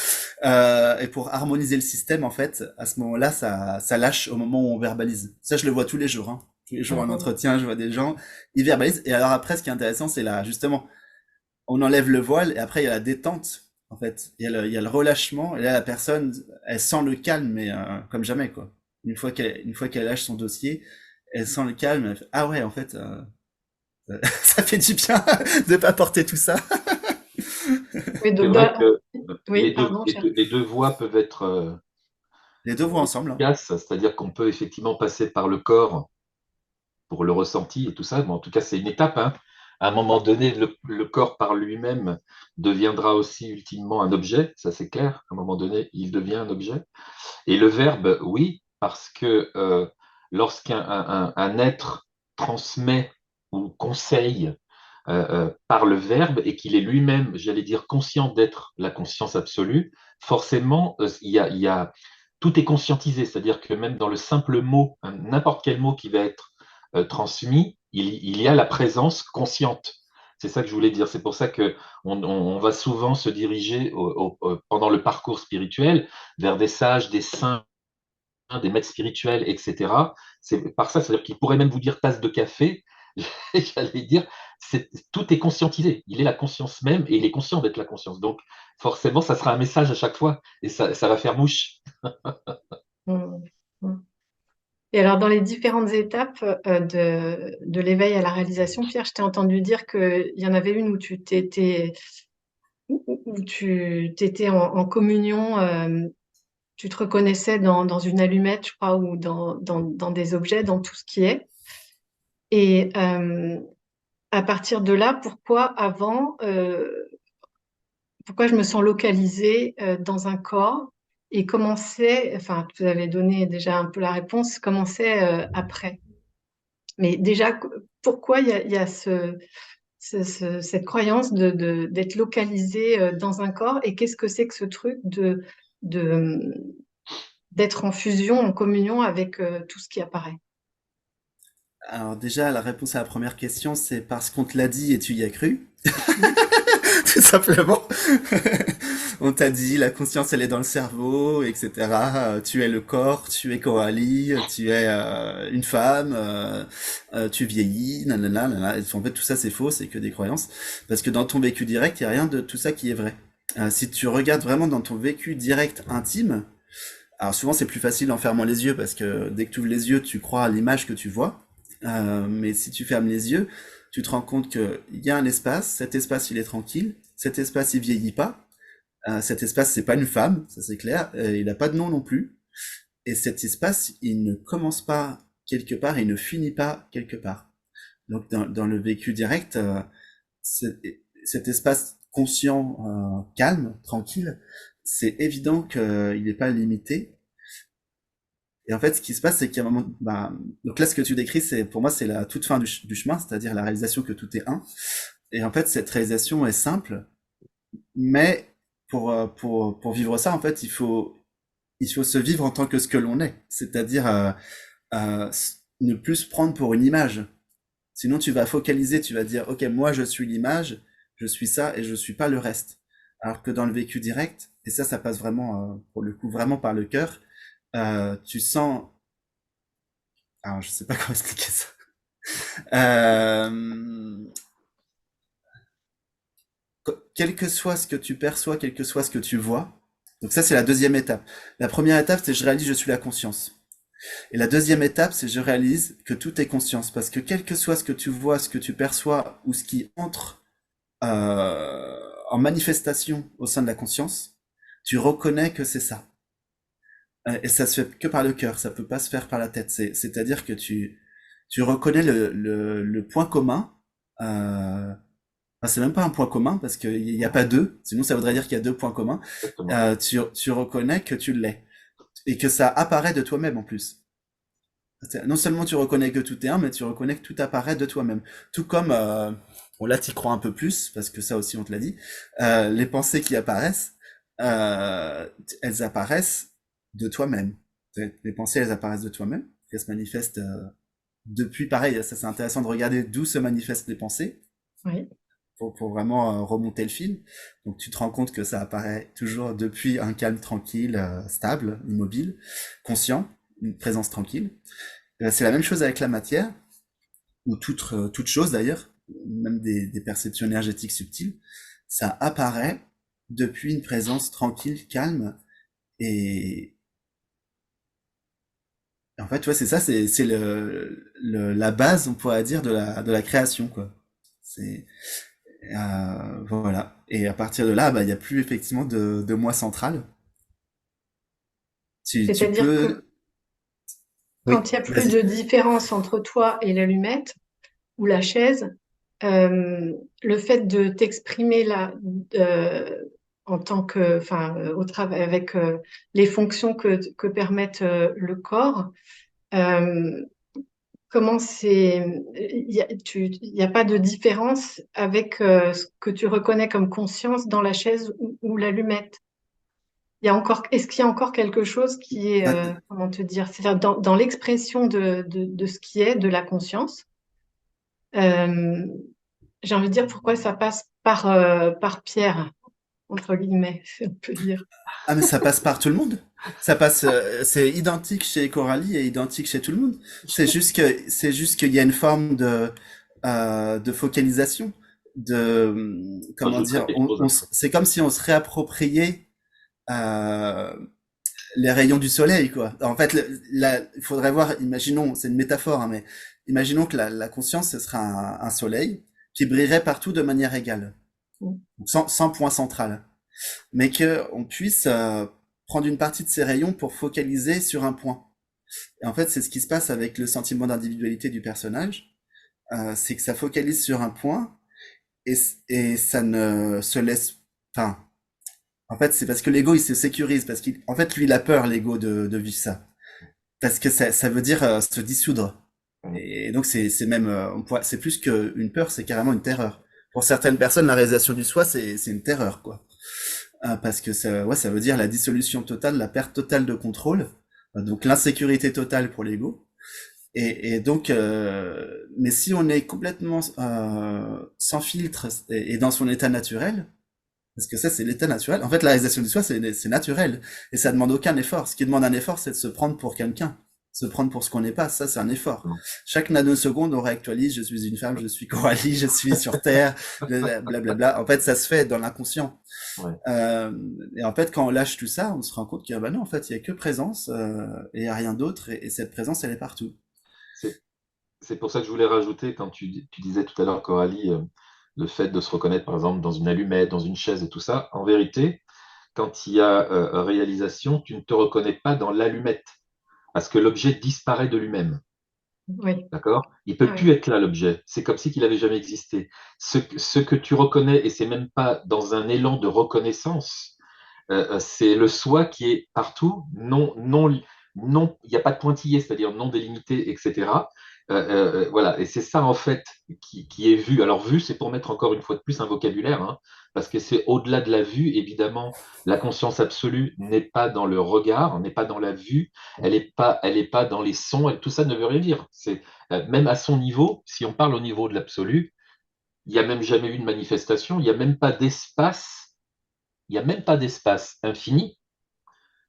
Et pour harmoniser le système, en fait, à ce moment-là, ça lâche au moment où on verbalise. Ça, je le vois tous les jours, hein. Tous les jours en Mhm. entretien, je vois des gens, ils verbalisent. Et alors après, ce qui est intéressant, c'est là, justement, on enlève le voile et après il y a la détente. En fait, il y a le relâchement et là la personne, elle sent le calme mais comme jamais quoi. Une fois qu'elle lâche son dossier, elle sent le calme. Elle fait, ah ouais, en fait, ça fait du bien de pas porter tout ça. Oui, C'est donc vrai que oui, pardon, cher. les deux voies peuvent être Les deux vont ensemble, hein. efficaces, c'est-à-dire qu'on peut effectivement passer par le corps pour le ressenti et tout ça, mais en tout cas, c'est une étape, hein. À un moment donné, le corps par lui-même deviendra aussi ultimement un objet, ça c'est clair. À un moment donné, il devient un objet. Et le verbe, oui, parce que lorsqu'un un être transmet ou conseille par le verbe et qu'il est lui-même, j'allais dire, conscient d'être la conscience absolue, forcément, tout est conscientisé. C'est-à-dire que même dans le simple mot, n'importe quel mot qui va être transmis, il y a la présence consciente. C'est ça que je voulais dire. C'est pour ça que on va souvent se diriger pendant le parcours spirituel vers des sages, des saints, des maîtres spirituels, etc. C'est par ça, c'est-à-dire qu'il pourrait même vous dire tasse de café. J'allais dire, tout est conscientisé. Il est la conscience même et il est conscient d'être la conscience. Donc, forcément, ça sera un message à chaque fois et ça va faire mouche. Mhm. Mhm. Et alors, dans les différentes étapes de l'éveil à la réalisation, Pierre, je t'ai entendu dire qu'il y en avait une où où tu t'étais en communion, tu te reconnaissais dans une allumette, je crois, ou dans des objets, dans tout ce qui est. Et à partir de là, pourquoi je me sens localisée dans un corps et comment c'est, enfin, tu avais donné déjà un peu la réponse, comment c'est après. Mais déjà, pourquoi il y a cette croyance d'être localisé dans un corps et qu'est-ce que c'est que ce truc de, d'être en fusion, en communion avec tout ce qui apparaît? Alors déjà, la réponse à la première question, c'est parce qu'on te l'a dit et tu y as cru. Mhm. Tout simplement. On t'a dit, la conscience, elle est dans le cerveau, etc. Tu es le corps, tu es Coralie, tu es une femme, tu vieillis, nanana, nanana. En fait, tout ça, c'est faux, c'est que des croyances. Parce que dans ton vécu direct, il n'y a rien de tout ça qui est vrai. Si tu regardes vraiment dans ton vécu direct intime, alors souvent, c'est plus facile en fermant les yeux, parce que dès que tu ouvres les yeux, tu crois à l'image que tu vois. Mais si tu fermes les yeux, tu te rends compte qu'il y a un espace, cet espace il est tranquille, cet espace il vieillit pas, cet espace c'est pas une femme, ça c'est clair, il n'a pas de nom non plus, et cet espace il ne commence pas quelque part et il ne finit pas quelque part. Donc dans le vécu direct, c'est- cet espace conscient, calme, tranquille, c'est évident qu'il n'est pas limité. Et en fait, ce qui se passe, c'est qu'à un moment, bah, donc là, ce que tu décris, c'est pour moi, c'est la toute fin du chemin, c'est-à-dire la réalisation que tout est un. Et en fait, cette réalisation est simple, mais pour vivre ça, en fait, il faut se vivre en tant que ce que l'on est, c'est-à-dire ne plus se prendre pour une image. Sinon, tu vas focaliser, tu vas dire, OK, moi, je suis l'image, je suis ça et je suis pas le reste. Alors que dans le vécu direct, et ça passe vraiment, pour le coup, vraiment par le cœur, tu sens, alors je sais pas comment expliquer ça. Euh, Quel que soit ce que tu perçois, quel que soit ce que tu vois, donc ça c'est la deuxième étape. La première étape, c'est je réalise je suis la conscience. Et la deuxième étape, c'est je réalise que tout est conscience. Parce que quel que soit ce que tu vois, ce que tu perçois, ou ce qui entre en manifestation au sein de la conscience, tu reconnais que c'est ça. Et ça se fait que par le cœur, ça peut pas se faire par la tête. C'est-à-dire que tu reconnais le point commun. C'est même pas un point commun parce qu'il n'y a pas deux, sinon ça voudrait dire qu'il y a deux points communs. Exactement. Tu reconnais que tu l'es et que ça apparaît de toi-même en plus. Non seulement tu reconnais que tout est un, mais tu reconnais que tout apparaît de toi-même. Tout comme, bon là t'y crois un peu plus, parce que ça aussi on te l'a dit, les pensées qui apparaissent, elles apparaissent de toi-même. Les pensées, elles apparaissent de toi-même, elles se manifestent depuis, pareil, ça c'est intéressant de regarder d'où se manifestent les pensées, Oui. pour vraiment remonter le fil. Donc tu te rends compte que ça apparaît toujours depuis un calme tranquille, stable, immobile, conscient, une présence tranquille. C'est la même chose avec la matière, ou toute chose d'ailleurs, même des perceptions énergétiques subtiles. Ça apparaît depuis une présence tranquille, calme, et en fait, ouais, c'est ça, c'est la base, on pourrait dire, de la création, quoi. C'est, voilà. Et à partir de là, bah, il n'y a plus effectivement de moi central. Tu C'est-à-dire que peux, oui, quand il n'y a plus vas-y. de différence entre toi et l'allumette ou la chaise, le fait de t'exprimer là euh, en tant que, enfin, au travail avec les fonctions que permettent le corps, euh, comment c'est, il y a pas de différence avec ce que tu reconnais comme conscience dans la chaise ou l'allumette. Il y a encore, est-ce qu'il y a encore quelque chose qui est, Ah, comment te dire, c'est-à-dire dans l'expression de ce qui est de la conscience, euh, j'ai envie de dire pourquoi ça passe par Pierre, entre guillemets, si on peut dire. Ah, mais ça passe par tout le monde. Ça passe, c'est identique chez Coralie et identique chez tout le monde. C'est juste qu'il y a une forme de focalisation, comment Rajouterais dire, quelque chose après. c'est comme si on se réappropriait euh, les rayons du soleil, quoi. En fait, il faudrait voir, imaginons, c'est une métaphore, hein, mais imaginons que la conscience, ce sera un soleil qui brillerait partout de manière égale, sans point central, mais que on puisse prendre une partie de ces rayons pour focaliser sur un point. Et en fait, c'est ce qui se passe avec le sentiment d'individualité du personnage, c'est que ça focalise sur un point et, et ça ne se laisse, enfin, en fait, c'est parce que l'ego il se sécurise parce qu'en fait lui il a peur l'ego de vivre ça parce que ça veut dire se dissoudre. Et donc c'est même c'est plus qu'une peur, c'est carrément une terreur. Pour certaines personnes, la réalisation du soi c'est une terreur quoi. Parce que ça, ouais, ça veut dire la dissolution totale, la perte totale de contrôle, donc l'insécurité totale pour l'ego. Et donc, mais si on est complètement sans filtre et dans son état naturel, parce que ça c'est l'état naturel, en fait la réalisation du soi c'est naturel, et ça demande aucun effort. Ce qui demande un effort c'est de se prendre pour quelqu'un. Se prendre pour ce qu'on n'est pas, ça c'est un effort. Chaque nanoseconde, on réactualise, je suis une femme, je suis Coralie, je suis sur Terre, blablabla. En fait, ça se fait dans l'inconscient. Ouais. Euh, et en fait, quand on lâche tout ça, on se rend compte qu'il y a, bah non, en fait, il y a que présence et il y a rien d'autre. Et cette présence, elle est partout. C'est c'est pour ça que je voulais rajouter, quand tu disais tout à l'heure, Coralie, le fait de se reconnaître, par exemple, dans une allumette, dans une chaise et tout ça, en vérité, quand il y a réalisation, tu ne te reconnais pas dans l'allumette, parce que l'objet disparaît de lui-même. Oui, D'accord? Il peut ah plus oui, être là, l'objet. C'est comme si qu'il avait jamais existé. Ce que tu reconnais, et c'est même pas dans un élan de reconnaissance, c'est le soi qui est partout, non, il n'y a pas de pointillé, c'est-à-dire non délimité, etc. Voilà, et c'est ça en fait qui est vu. Alors vu, c'est pour mettre encore une fois de plus un vocabulaire, hein, parce que c'est au-delà de la vue, évidemment, la conscience absolue n'est pas dans le regard, n'est pas dans la vue, elle est pas dans les sons, tout ça ne veut rien dire. C'est même à son niveau, si on parle au niveau de l'absolu, il n'y a même jamais eu de manifestation, il n'y a même pas d'espace, il n'y a même pas d'espace infini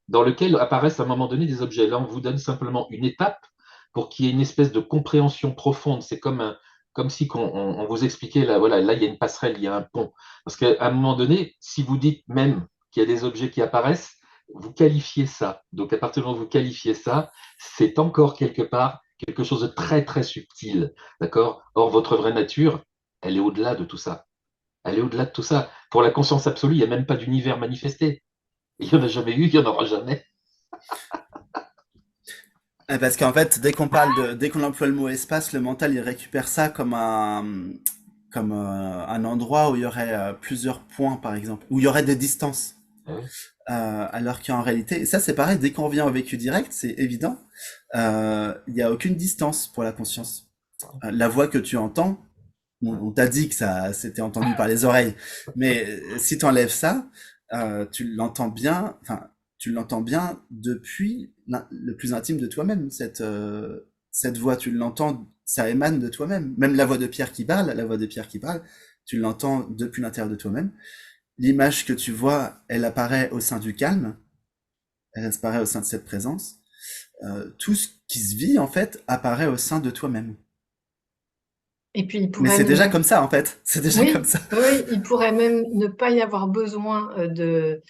dans lequel apparaissent à un moment donné des objets. Là, on vous donne simplement une étape pour qu'il y ait une espèce de compréhension profonde. C'est comme si on vous expliquait, là, voilà, là, il y a une passerelle, il y a un pont. Parce qu'à un moment donné, si vous dites même qu'il y a des objets qui apparaissent, vous qualifiez ça. Donc, à partir du moment où vous qualifiez ça, c'est encore quelque part quelque chose de très, très subtil. D'accord? Or, votre vraie nature, elle est au-delà de tout ça. Elle est au-delà de tout ça. Pour la conscience absolue, il n'y a même pas d'univers manifesté. Il n'y en a jamais eu, il n'y en aura jamais. Parce qu'en fait, dès qu'on emploie le mot espace, le mental, il récupère ça comme un endroit où il y aurait plusieurs points, par exemple, où il y aurait des distances. Ouais. Alors qu'en réalité, et ça c'est pareil, dès qu'on revient au vécu direct, c'est évident, il n'y a aucune distance pour la conscience. La voix que tu entends, on t'a dit que ça c'était entendu par les oreilles, mais si tu enlèves ça, tu l'entends bien, enfin, tu l'entends bien depuis le plus intime de toi-même, cette voix, tu l'entends, ça émane de toi-même. Même la voix de Pierre qui parle, la voix de Pierre qui parle, tu l'entends depuis l'intérieur de toi-même. L'image que tu vois, elle apparaît au sein du calme, elle apparaît au sein de cette présence. Tout ce qui se vit, en fait, apparaît au sein de toi-même. et puis il Mais pourrait c'est déjà ne... comme ça, en fait. C'est déjà comme Oui, ça. oui, il pourrait même ne pas y avoir besoin du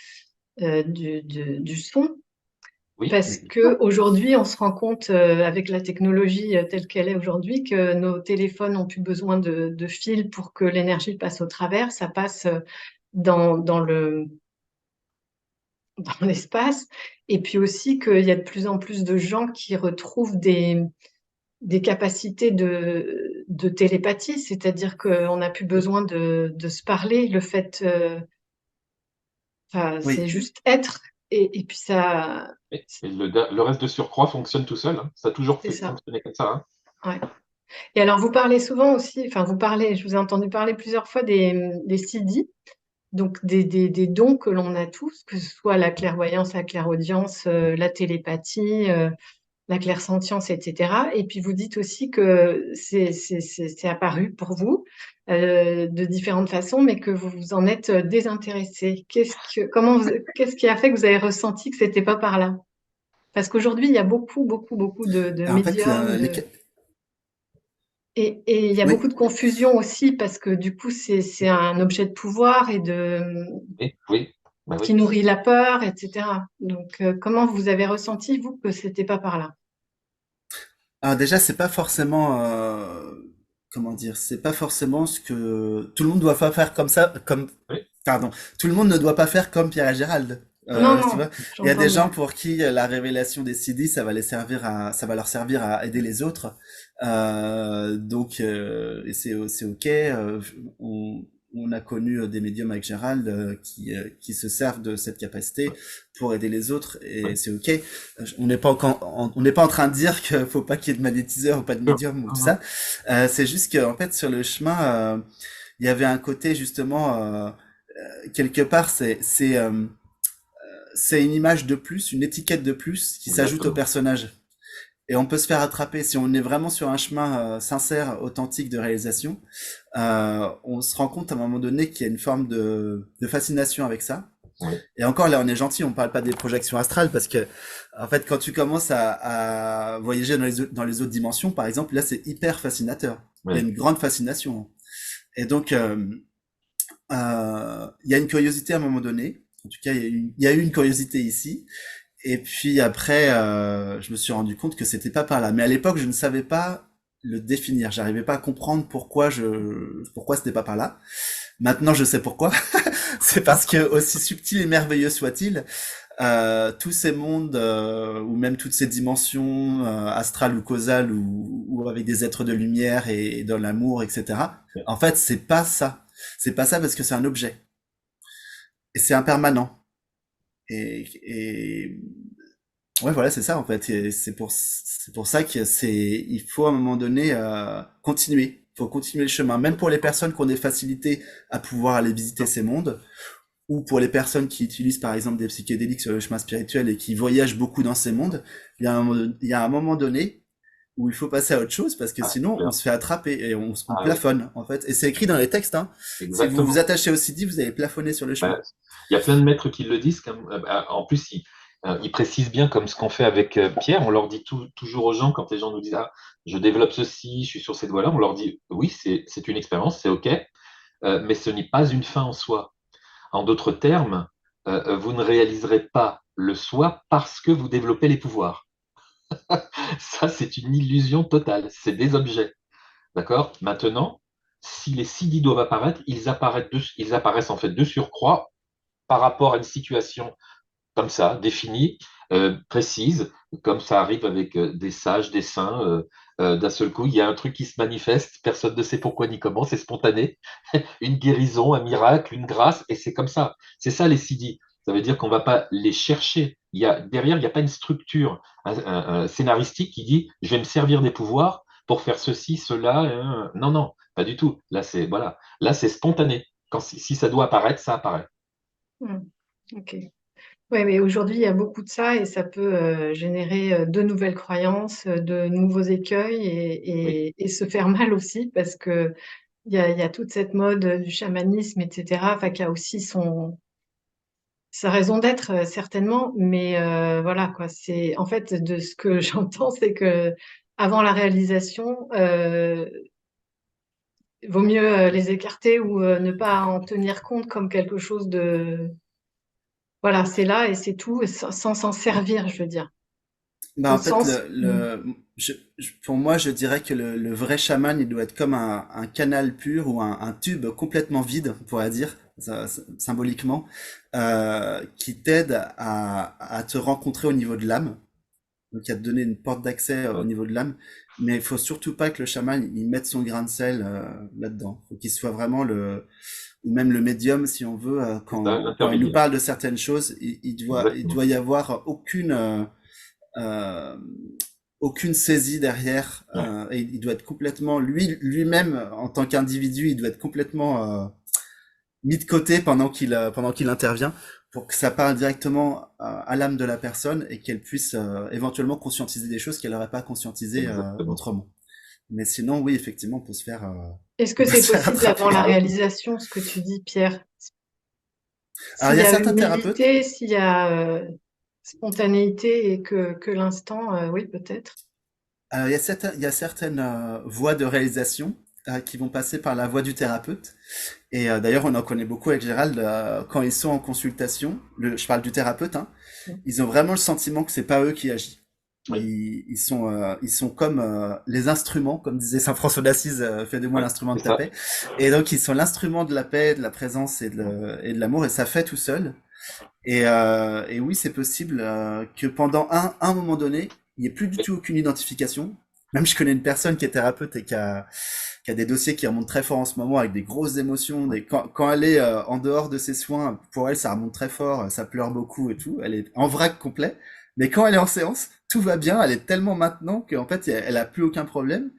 son, Oui, parce que aujourd'hui, on se rend compte avec la technologie telle qu'elle est aujourd'hui que nos téléphones n'ont plus besoin de fils pour que l'énergie passe au travers, ça passe dans dans l'espace, et puis aussi qu'il y a de plus en plus de gens qui retrouvent des capacités de télépathie, c'est-à-dire qu'on n'a plus oui, besoin de se parler, le fait, enfin, c'est Oui. juste être, et puis ça, oui. Et le reste de surcroît fonctionne tout seul, hein. Ça a toujours c'est ça. fonctionné comme ça, hein. Ouais. Et alors, vous parlez souvent aussi, enfin, vous parlez, je vous ai entendu parler plusieurs fois des CD, donc des dons que l'on a tous, que ce soit la clairvoyance, la clairaudience, la télépathie, la clairsentience, etc. Et puis vous dites aussi que c'est apparu pour vous de différentes façons, mais que vous vous en êtes désintéressé. Qu'est-ce qui a fait que vous avez ressenti que c'était pas par là? Parce qu'aujourd'hui, il y a beaucoup, beaucoup, beaucoup de En fait, médiums, et il y a oui. beaucoup de confusion aussi parce que du coup, c'est un objet de pouvoir et Oui, oui, bah qui oui. nourrit la peur, etc. Donc, comment vous avez ressenti, vous, que c'était pas par là? Alors déjà, c'est pas forcément, comment dire, c'est pas forcément ce que tout le monde doit pas faire comme ça, comme, Oui, pardon, tout le monde ne doit pas faire comme Pierre et Gérald. Non, Tu non, vois, il y a j'entends des gens bien. pour qui la révélation des CD, ça va leur servir à aider les autres. Donc, et c'est ok. On a connu des médiums avec Gérald qui se servent de cette capacité pour aider les autres et oui. c'est ok. On n'est pas en train de dire qu'il faut pas qu'il y ait de magnétiseur ou pas de Sûr. médium ou tout Mhm. ça. C'est juste qu'en fait sur le chemin, il y avait un côté justement quelque part c'est une image de plus, une étiquette de plus qui s'ajoute au Exactement. personnage. Et on peut se faire attraper si on est vraiment sur un chemin sincère, authentique de réalisation. On se rend compte à un moment donné qu'il y a une forme de fascination avec ça. Oui, Et encore là, on est gentil, on parle pas des projections astrales parce que, en fait, quand tu commences à voyager dans les autres dimensions, par exemple, là, c'est hyper fascinateur. Il y a oui. une grande fascination. Et donc, il y a une curiosité à un moment donné. En tout cas, il y a eu une curiosité ici. Et puis après, je me suis rendu compte que c'était pas par là. Mais à l'époque, je ne savais pas le définir. J'arrivais pas à comprendre pourquoi c'était pas par là. Maintenant, je sais pourquoi. C'est parce que aussi subtil et merveilleux soit-il, tous ces mondes ou même toutes ces dimensions astrales ou causales ou avec des êtres de lumière et dans l'amour, etc. En fait, c'est pas ça. C'est pas ça parce que c'est un objet et c'est impermanent. Et ouais, voilà, c'est ça en fait. Et c'est pour ça que il faut à un moment donné continuer. Il faut continuer le chemin, même pour les personnes qui ont des facilités à pouvoir aller visiter ces mondes, ou pour les personnes qui utilisent par exemple des psychédéliques sur le chemin spirituel et qui voyagent beaucoup dans ces mondes. Il y a un moment donné où il faut passer à autre chose parce que Ah, c'est sinon on clair. se fait attraper et on Ah oui, plafonne en fait. Et c'est écrit dans les textes. Hein. Si vous vous exactement. attachez au CD, vous allez plafonner sur le chemin. Bah, il y a plein de maîtres qui le disent. En plus, ils précisent bien, comme ce qu'on fait avec Pierre, on leur dit toujours aux gens, quand les gens nous disent ah, je développe ceci, je suis sur cette voie-là, on leur dit oui, c'est une expérience, c'est OK, mais ce n'est pas une fin en soi. En d'autres termes, vous ne réaliserez pas le soi parce que vous développez les pouvoirs. Ça, c'est une illusion totale. C'est des objets. D'accord? Maintenant, si les CD doivent apparaître, ils apparaissent en fait de surcroît par rapport à une situation comme ça, définie, précise, comme ça arrive avec des sages, des saints. D'un seul coup, il y a un truc qui se manifeste, personne ne sait pourquoi ni comment, c'est spontané, une guérison, un miracle, une grâce, et c'est comme ça. C'est ça les CD. Ça veut dire qu'on ne va pas les chercher. Derrière, il n'y a pas une structure un scénaristique qui dit je vais me servir des pouvoirs pour faire ceci, cela. Non, non, pas du tout. Là, c'est voilà. Là, c'est spontané. Si ça doit apparaître, ça apparaît. Hmm. Ok. Ouais, mais aujourd'hui, il y a beaucoup de ça et ça peut générer de nouvelles croyances, de nouveaux écueils Oui, et se faire mal aussi parce que il y a toute cette mode du chamanisme, etc. Enfin, qui a aussi sa raison d'être, certainement. Mais voilà, quoi. En fait, de ce que j'entends, c'est que avant la réalisation, vaut mieux les écarter ou ne pas en tenir compte comme quelque chose de... Voilà, c'est là et c'est tout, et sans s'en servir, je veux dire. Bah, Au en fait, sens où... pour moi, je dirais que le vrai chaman, il doit être comme un canal pur ou un tube complètement vide, on pourrait dire, symboliquement, qui t'aide à te rencontrer au niveau de l'âme. Donc, à te donner une porte d'accès au ouais. niveau de l'âme. Mais il faut surtout pas que le chaman, il mette son grain de sel là-dedans. Faut qu'il soit vraiment ou même le médium, si on veut, C'est ça, quand il nous l'intermédiaire. parle de certaines choses, il Exactement. doit y avoir euh, aucune saisie derrière Ouais, et il doit être complètement lui-même en tant qu'individu il doit être complètement mis de côté pendant qu'il intervient pour que ça parle directement à l'âme de la personne et qu'elle puisse éventuellement conscientiser des choses qu'elle n'aurait pas conscientisées exactement. autrement. Mais sinon oui effectivement Est-ce on que peut c'est se faire possible avant la Ah attraper. oui. réalisation, ce que tu dis, Pierre? Alors S'il il y y a a certains thérapeutes. humilité, s'il y a spontanéité et que l'instant, oui, peut-être. Il y a certaines voies de réalisation qui vont passer par la voie du thérapeute. Et d'ailleurs, on en connaît beaucoup avec Gérald quand ils sont en consultation. Je parle du thérapeute. Hein, ils ont vraiment le sentiment que c'est pas eux qui agissent. Oui, Ils sont comme les instruments, comme disait Saint François d'Assise, fais de moi oui, l'instrument c'est de ta ça. paix. Et donc ils sont l'instrument de la paix, de la présence et de l'amour, et ça fait tout seul. Et oui, c'est possible que pendant un moment donné, il n'y ait plus du Oui, tout aucune identification. Même je connais une personne qui est thérapeute et qui a des dossiers qui remontent très fort en ce moment avec des grosses émotions. Quand elle est en dehors de ses soins, pour elle, ça remonte très fort, ça pleure beaucoup et tout. Elle est en vrac complet. Mais quand elle est en séance, tout va bien. Elle est tellement maintenant qu'en fait, elle a plus aucun problème.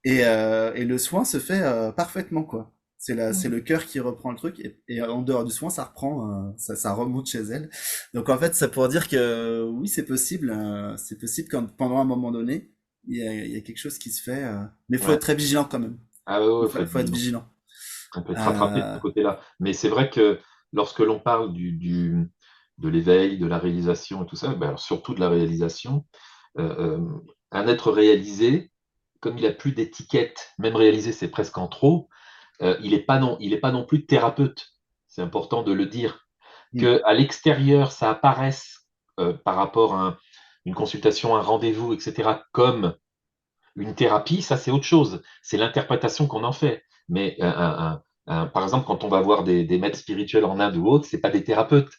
Et le soin se fait parfaitement, quoi. C'est Mm. le cœur qui reprend le truc et en dehors du soin, ça reprend, ça remonte chez elle. Donc en fait, ça pour dire que oui, c'est possible quand pendant un moment donné, il y a quelque chose qui se fait, mais il faut ouais. être très vigilant quand même. Ah ouais, ouais, faut être Faut être vigilant. vigilant. On peut être rattrapé de ce Euh, côté-là. Mais c'est vrai que lorsque l'on parle de l'éveil, de la réalisation et tout ça, ben alors surtout de la réalisation, euh, euh, un être réalisé, comme il n'a plus d'étiquette, même réalisé, c'est presque en trop, il est pas non plus thérapeute. C'est important de le dire. hmm, Que à l'extérieur, ça apparaisse par rapport à une consultation, un rendez-vous, etc., comme Une thérapie, ça, c'est autre chose. C'est l'interprétation qu'on en fait. Mais par exemple, quand on va voir des maîtres spirituels en Inde ou autre, c'est pas des thérapeutes.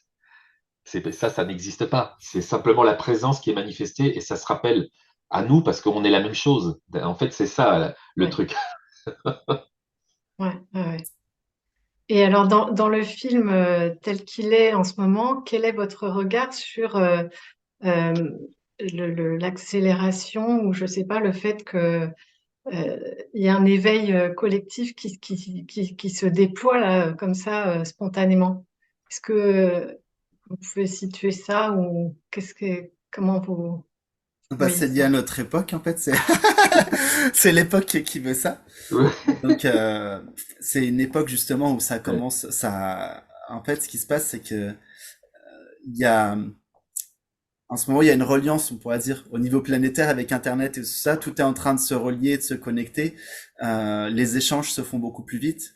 Ça n'existe pas. C'est simplement la présence qui est manifestée et ça se rappelle à nous parce qu'on est la même chose. En fait, c'est ça le Ouais, truc. ouais, ouais, ouais. Et alors, dans le film tel qu'il est en ce moment, quel est votre regard sur euh, l'accélération ou je sais pas, le fait que il y a un éveil collectif qui se déploie là, comme ça, spontanément. Est-ce que vous pouvez situer ça ou comment vous Bah, voyez c'est lié ça? à notre époque, en fait. C'est c'est l'époque qui veut ça. Donc, c'est une époque justement où ça Ouais. commence. En fait, ce qui se passe, c'est que il y a, en ce moment, il y a une reliance, on pourrait dire, au niveau planétaire avec Internet et tout ça. Tout est en train de se relier, de se connecter. Les échanges se font beaucoup plus vite.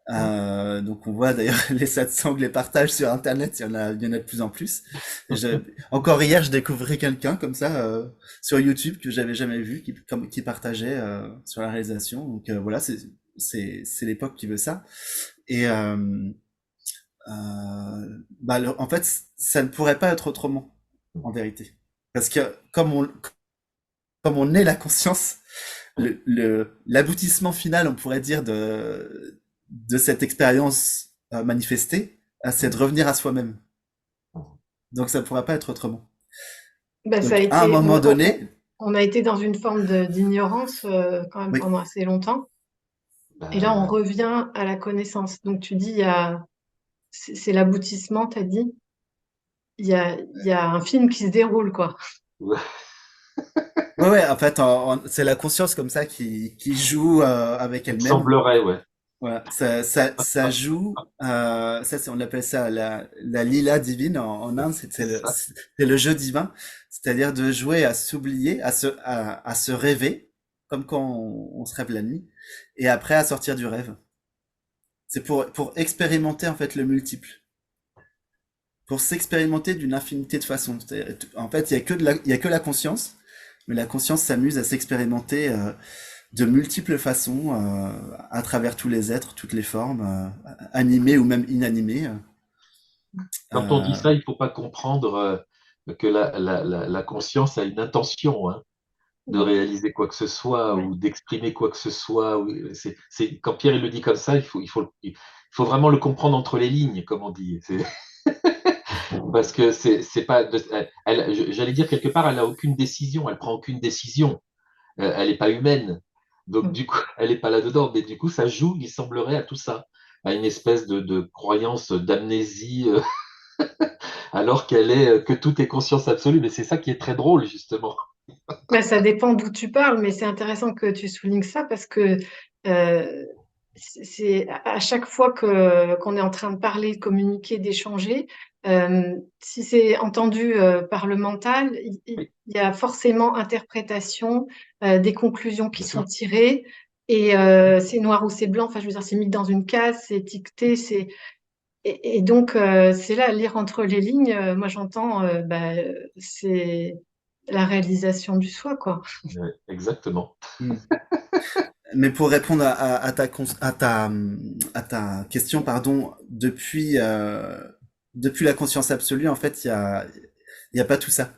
Donc on voit d'ailleurs les satsangs, les partages sur Internet, il y en a de plus en plus. Encore hier, je découvrais quelqu'un comme ça sur YouTube que j'avais jamais vu, qui partageait sur la réalisation. Donc voilà, c'est l'époque qui veut ça. Et en fait, ça ne pourrait pas être autrement, en vérité, parce que comme on est la conscience, l'aboutissement final, on pourrait dire, de cette expérience manifestée, c'est de revenir à soi-même. Donc ça ne pourra pas être autrement. Ben, ça a Donc à un été, moment donné, on a été dans une forme d'ignorance quand même oui, pendant assez longtemps. Et là, on Ben, revient à la connaissance. Donc tu dis, c'est l'aboutissement, t'as dit. Il y a un film qui se déroule, quoi. ouais, ouais, ouais, en fait, c'est la conscience comme ça qui joue avec il me elle-même. semblerait, ouais. Voilà, ça joue. On appelle ça la lila divine en Inde. C'est ça. C'est le jeu divin, c'est-à-dire de jouer à s'oublier, à se rêver, comme quand on se rêve la nuit, et après à sortir du rêve. C'est pour expérimenter en fait le multiple, pour s'expérimenter d'une infinité de façons. En fait, il y a que la conscience, mais la conscience s'amuse à s'expérimenter de multiples façons à travers tous les êtres, toutes les formes, animées ou même inanimées. Quand on dit Euh, ça, il ne faut pas comprendre que la conscience a une intention, hein, de Mm. réaliser quoi que ce soit Ouais. ou d'exprimer quoi que ce soit. Quand Pierre il le dit comme ça, il faut vraiment le comprendre entre les lignes, comme on dit. Parce que c'est pas, j'allais dire quelque part, elle n'a aucune décision, elle prend aucune décision. Elle n'est pas humaine. Donc, Mm. du coup, elle n'est pas là-dedans. Mais du coup, ça joue, il semblerait, à tout ça, à une espèce de croyance d'amnésie, alors que tout est conscience absolue. Mais c'est ça qui est très drôle, justement. Ben, ça dépend d'où tu parles, mais c'est intéressant que tu soulignes ça parce que euh, c'est à chaque fois qu'on est en train de parler, de communiquer, d'échanger, si c'est entendu par le mental, Oui, il y a forcément interprétation, des conclusions qui bien sont sûr. tirées, et c'est noir ou c'est blanc. Enfin, je veux dire, c'est mis dans une case, c'est étiqueté, et donc c'est là, lire entre les lignes. Moi, j'entends, c'est la réalisation du soi, quoi. Ouais, exactement. hmm. Mais pour répondre à ta question, pardon, depuis la conscience absolue, en fait, il y a pas tout ça.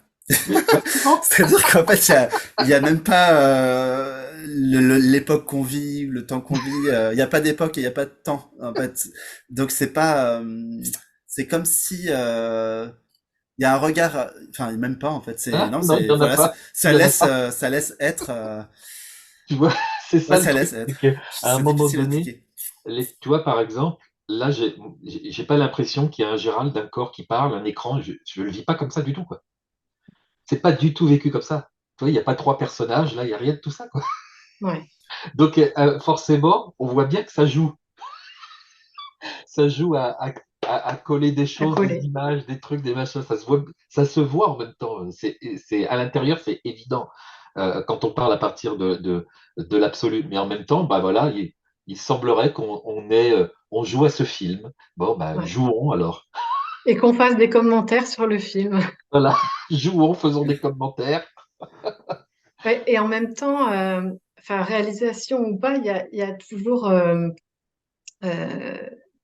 Exactement. C'est-à-dire qu'en fait, il y a même pas l'époque qu'on vit, le temps qu'on vit. Il y a pas d'époque et il y a pas de temps. En fait, donc c'est pas. C'est comme si il y a un regard. Enfin, même pas en fait. C'est Ah, non, non, il c'est n'y en a voilà, pas. Il y en a pas. ça laisse être. Tu vois, c'est Ouais, ça le ça truc. laisse C'est être. qu'à un C'est moment difficile à donné, expliquer. tu vois, par exemple, là, j'ai pas l'impression qu'il y a un Gérald d'un corps qui parle, un écran. Je le vis pas comme ça du tout, quoi. C'est pas du tout vécu comme ça. Tu vois, il n'y a pas trois personnages, là, il n'y a rien de tout ça, quoi. Ouais, Donc, forcément, on voit bien que ça joue. Ça joue à coller des à choses, des coller. images, des trucs, des machins. Ça se voit en même temps. À l'intérieur, c'est évident quand on parle à partir de l'absolu. Mais en même temps, bah voilà, il semblerait on joue à ce film. Bon, bah, Ouais. jouons alors. Et qu'on fasse des commentaires sur le film. Voilà, jouons, faisons des commentaires. Ouais, et en même temps, enfin, réalisation ou pas, il y a toujours euh,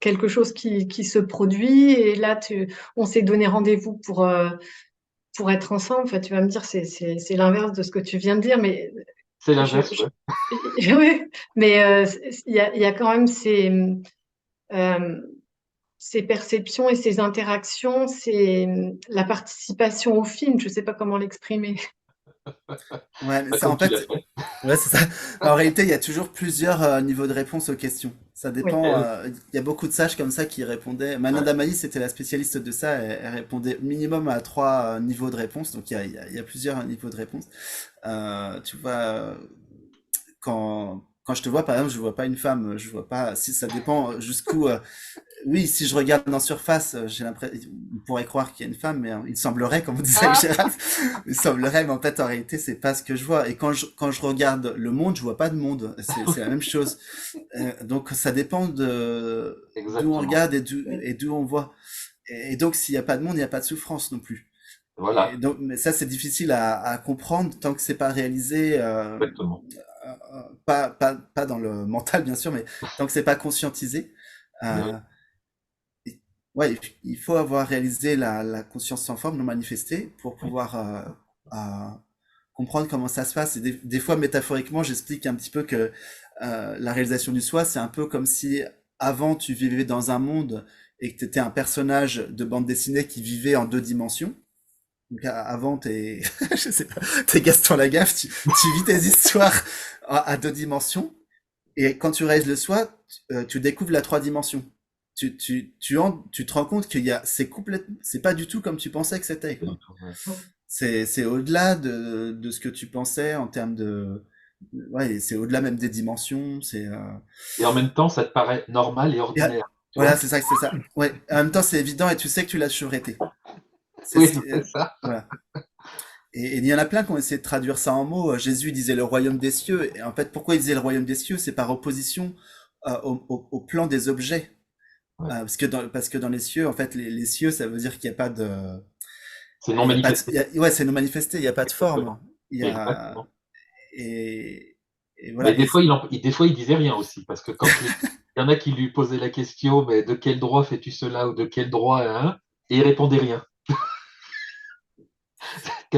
quelque chose qui se produit. Et là, on s'est donné rendez-vous pour être ensemble. Enfin, tu vas me dire, c'est l'inverse de ce que tu viens de dire, mais C'est je, l'inverse, ouais. oui, mais il y a quand même euh, ces perceptions et ces interactions, c'est la participation au film. Je ne sais pas comment l'exprimer. Ouais, mais Pas ça, comme en tu l'as fait, fait. ouais, c'est ça. En réalité, il y a toujours plusieurs niveaux de réponse aux questions. Ça Oui. dépend. Eh oui, Il y a beaucoup de sages comme ça qui répondaient. Manon ouais. Damaï, c'était la spécialiste de ça. Elle répondait minimum à trois niveaux de réponse. Donc il y a plusieurs niveaux de réponse. Tu vois, quand je te vois, par exemple, je vois pas une femme. Je vois pas. Si ça dépend jusqu'où. Oui, si je regarde en surface, j'ai l'impression, on pourrait croire qu'il y a une femme, mais il semblerait, comme on disait avec Ah, Gérald, il semblerait, mais en fait, en réalité, c'est pas ce que je vois. Et quand je regarde le monde, je vois pas de monde. C'est la même chose. Donc, ça dépend d'où on exactement. regarde Oui. et d'où on voit. Et donc, s'il y a pas de monde, il n'y a pas de souffrance non plus. Et Voilà, donc, mais ça, c'est difficile à comprendre tant que c'est pas réalisé, exactement. pas dans le mental, bien sûr, mais tant que c'est pas conscientisé. Mais oui, Euh, Ouais, il faut avoir réalisé la conscience sans forme non manifestée pour oui. pouvoir comprendre comment ça se passe. Et des fois, métaphoriquement, j'explique un petit peu que la réalisation du soi, c'est un peu comme si avant tu vivais dans un monde et que tu étais un personnage de bande dessinée qui vivait en deux dimensions. Donc avant, t'es, je sais pas, t'es Gaston Lagaffe, tu vis tes histoires à deux dimensions. Et quand tu réalises le soi, tu découvres la trois dimensions. Tu te rends compte qu'il y a, c'est pas du tout comme tu pensais que c'était, Pas du quoi. tout, ouais. C'est au-delà de ce que tu pensais en termes ouais, c'est au-delà même des dimensions, Et en même temps, ça te paraît normal et et, ordinaire, tu voilà, vois? c'est ça. Ouais. En même temps, c'est évident et tu sais que tu l'as toujours été. C'est Oui, ce qui, c'est ça. voilà. Et il y en a plein qui ont essayé de traduire ça en mots. Jésus disait le royaume des cieux. Et en fait, pourquoi il disait le royaume des cieux? C'est par opposition au plan des objets. Ouais. Parce que dans les cieux, en fait, les cieux, ça veut dire qu'il n'y a pas de, C'est non il y a pas de, manifesté. ouais, c'est non manifesté, il n'y a pas de forme. Exactement. Il y a, Exactement. et, et Mais voilà. des fois, des fois, il disait rien aussi, parce que il y en a qui lui posaient la question, mais de quel droit fais-tu cela ou de quel droit, hein? Et il répondait rien.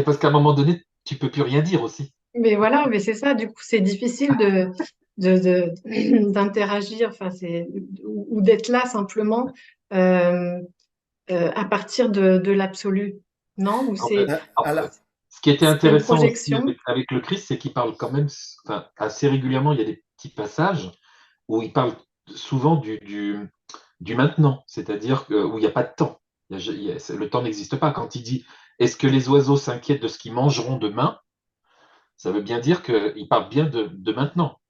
Parce qu'à un moment donné, tu peux plus rien dire aussi. Mais voilà, mais c'est ça, du coup, c'est difficile d'interagir, enfin, ou d'être là simplement euh, à partir de l'absolu, non? Ou En fait, Alors, ce qui était c'est une intéressant aussi projection. avec le Christ, c'est qu'il parle quand même, enfin, assez régulièrement, il y a des petits passages où il parle souvent du maintenant, c'est-à-dire où il n'y a pas de temps. Le temps n'existe pas. Quand il dit est-ce que les oiseaux s'inquiètent de ce qu'ils mangeront demain, ça veut bien dire qu'il parle bien de maintenant.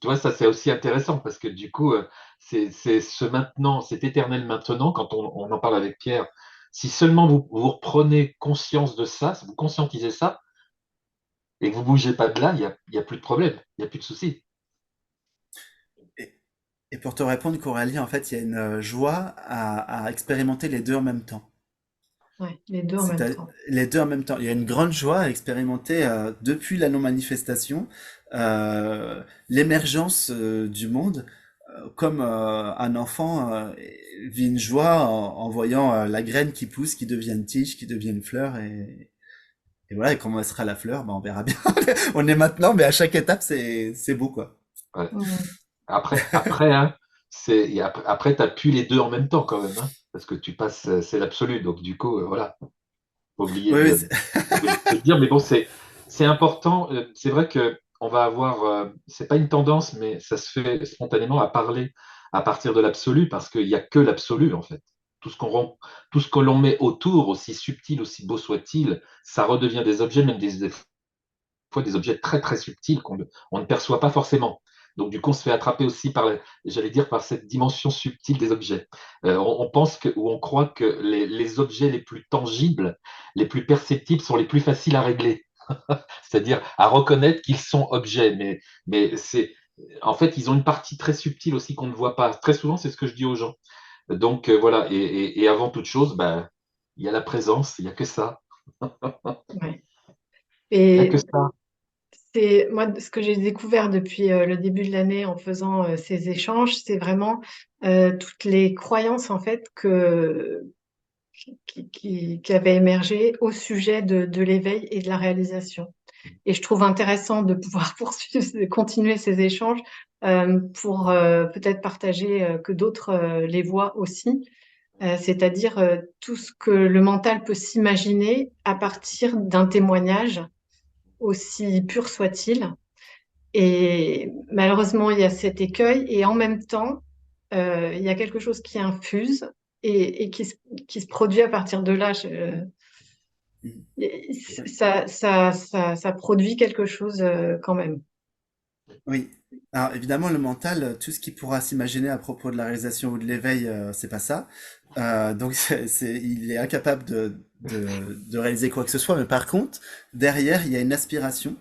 Tu vois, ça c'est aussi intéressant parce que du coup, c'est ce maintenant, cet éternel maintenant, quand on en parle avec Pierre, si seulement vous reprenez conscience de ça, si vous conscientisez ça, et que vous ne bougez pas de là, il y a plus de problème, il n'y a plus de souci. et, et pour te répondre, Coralie, en fait, il y a une joie à expérimenter les deux en même temps. Ouais, les deux en C'est même temps. les deux en même temps. Il y a une grande joie à expérimenter depuis la non-manifestation l'émergence du monde, comme un enfant vit une joie en voyant la graine qui pousse, qui devient une tige, qui devient une fleur, et voilà. Et comment elle sera la fleur, ben on verra bien. On est maintenant, mais à chaque étape, c'est beau, quoi. Ouais. Mhm. Après, hein, après, tu n'as plus les deux en même temps quand même, hein, parce que tu passes, c'est l'absolu. Donc du coup, voilà, faut oublier Oui, oui, de le dire. Mais bon, c'est important. C'est vrai que on va avoir, c'est pas une tendance, mais ça se fait spontanément à parler à partir de l'absolu, parce qu'il n'y a que l'absolu en fait. Tout ce tout ce que l'on met autour, aussi subtil, aussi beau soit-il, ça redevient des objets, même des fois des objets très très subtils on ne perçoit pas forcément. Donc du coup, on se fait attraper aussi par, j'allais dire, par cette dimension subtile des objets. On pense que, ou on croit que les objets les plus tangibles, les plus perceptibles sont les plus faciles à régler, c'est-à-dire à reconnaître qu'ils sont objets. Mais en fait, ils ont une partie très subtile aussi qu'on ne voit pas. Très souvent, c'est ce que je dis aux gens. Donc voilà, et avant toute chose, il y a la présence, il n'y a que ça. Ouais. Il n'y a que Et ça. c'est moi ce que j'ai découvert depuis le début de l'année en faisant ces échanges, c'est vraiment toutes les croyances en fait qui avaient émergé au sujet de l'éveil et de la réalisation. Et je trouve intéressant de pouvoir poursuivre, de continuer ces échanges pour peut-être partager que d'autres les voient aussi. C'est-à-dire tout ce que le mental peut s'imaginer à partir d'un témoignage, aussi pur soit-il. Et malheureusement, il y a cet écueil, et en même temps, il y a quelque chose qui infuse et qui se produit à partir de là. Ça produit quelque chose quand même. Oui. Alors évidemment, le mental, tout ce qu'il pourra s'imaginer à propos de la réalisation ou de l'éveil, c'est pas ça. Donc il est incapable de réaliser quoi que ce soit. Mais par contre, derrière, il y a une aspiration.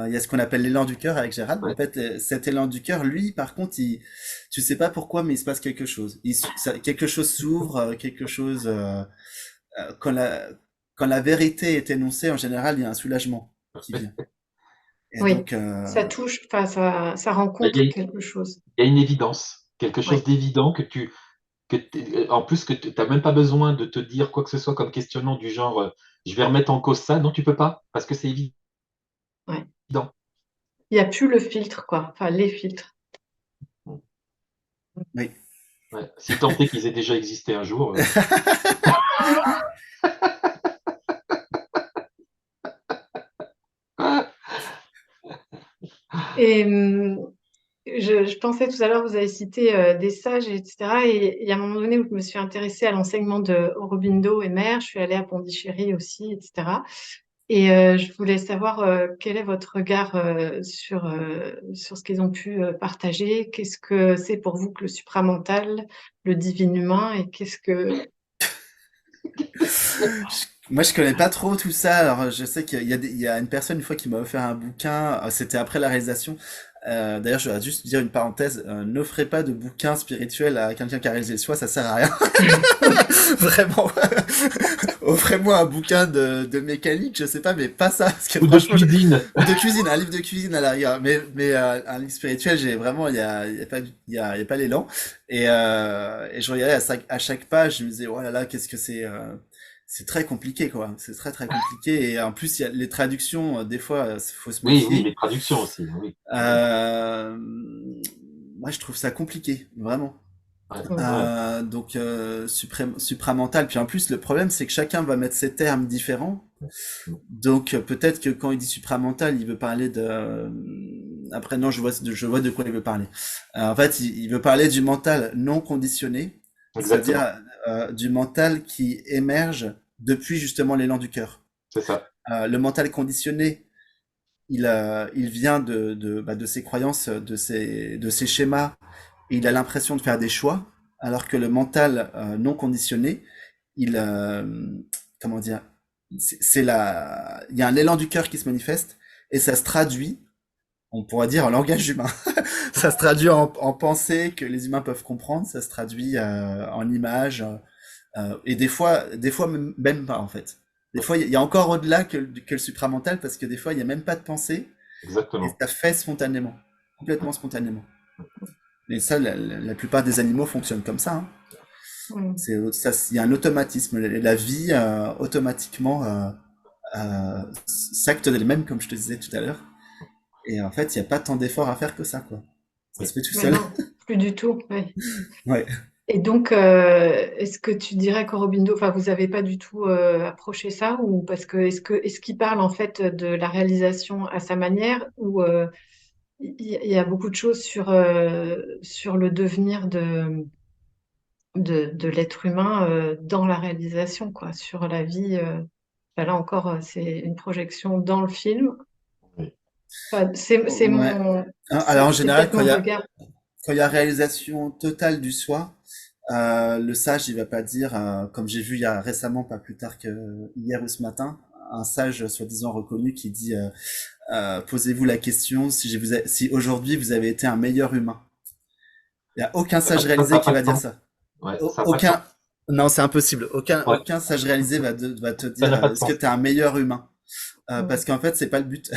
Il y a ce qu'on appelle l'élan du cœur avec Gérald. En Ouais. fait, cet élan du cœur, lui, par contre, tu sais pas pourquoi, mais il se passe quelque chose. Quelque chose s'ouvre, quelque chose. Quand quand la vérité est énoncée, en général, il y a un soulagement qui vient. Et Oui, donc, ça touche, enfin, ça Il y rencontre a, quelque chose. il y a une évidence, quelque chose Oui, d'évident en plus que tu n'as même pas besoin de te dire quoi que ce soit comme questionnement du genre je vais remettre en cause ça. Non, tu peux pas, parce que c'est évident. ouais. Il n'y a plus le filtre, quoi. Enfin, les filtres. oui. Ouais. Si tant est qu'ils aient déjà existé un jour. Et je pensais tout à l'heure, vous avez cité des sages, etc. Et il y a un moment donné où je me suis intéressée à l'enseignement de Aurobindo et Mère. Je suis allée à Pondichéry aussi, etc. Et je voulais savoir quel est votre regard sur ce qu'ils ont pu partager. Qu'est-ce que c'est pour vous que le supramental, le divin humain, et qu'est-ce que... Moi, je connais pas trop tout ça. Alors, je sais il y a une personne une fois qui m'a offert un bouquin. C'était après la réalisation. D'ailleurs, je vais juste dire une parenthèse. N'offrez pas de bouquin spirituel à quelqu'un qui a réalisé le soi, ça sert à rien. Vraiment. Offrez-moi un bouquin de mécanique, je sais pas, mais pas ça, parce que Ou de franchement, cuisine. ou de cuisine, un livre de cuisine à la rigueur. Mais un livre spirituel, j'ai vraiment, il y a pas, il y a pas l'élan. Et je regardais à chaque page, je me disais, oh là là, qu'est-ce que c'est très compliqué, quoi. C'est très très compliqué. Et en plus, il y a les traductions, des fois, faut se Oui, oui, méfier. les traductions aussi. Oui. Euh, Moi, je trouve ça compliqué, vraiment. Ouais, ouais, Donc, supramental. Puis en plus, le problème, c'est que chacun va mettre ses termes différents. Donc, peut-être que quand il dit supramental, il veut parler de... Après, non, je vois de quoi il veut parler. En fait, il veut parler du mental non conditionné, exactement. c'est-à-dire du mental qui émerge depuis justement l'élan du cœur. C'est ça. Le mental conditionné, il vient de ses croyances, de ses schémas. Et il a l'impression de faire des choix, alors que le mental non conditionné, il, comment dire, il y a un élan du cœur qui se manifeste et ça se traduit, on pourrait dire en langage humain. Ça se traduit en pensée que les humains peuvent comprendre, ça se traduit en images et des fois même pas en fait. Des fois, il y a encore au-delà que le supramental parce que des fois, il n'y a même pas de pensée et Exactement. ça fait spontanément, complètement spontanément. Et ça, la plupart des animaux fonctionnent comme ça, hein. Mm. Il y a un automatisme. La vie, automatiquement, s'acte d'elle-même, comme je te disais tout à l'heure. Et en fait, il n'y a pas tant d'efforts à faire que ça, quoi. Ça Oui. se fait tout Mais seul. non, plus du tout. Ouais. Ouais. Et donc, est-ce que tu dirais qu'Aurobindo, enfin, vous n'avez pas du tout approché ça, ou parce que est-ce qu'il parle en fait de la réalisation à sa manière, ou il y a beaucoup de choses sur le devenir de l'être humain dans la réalisation, quoi, sur la vie. Enfin, là encore, c'est une projection dans le film. Oui. Enfin, Ouais. Alors, en c'est général, peut-être mon regard. quand il y a réalisation totale du soi, le sage, il va pas dire, comme j'ai vu il y a récemment, pas plus tard que hier ou ce matin, un sage soi-disant reconnu qui dit posez-vous la question si aujourd'hui vous avez été un meilleur humain. Il n'y a aucun sage Ça réalisé n'a qui pas de va dire sens. ça. Ouais, ça n'a pas de sens. Aucun. Non, c'est impossible. Ouais, Aucun sage réalisé va te ça dire n'a pas de est-ce que sens. tu es un meilleur humain. parce qu'en fait, c'est pas le but.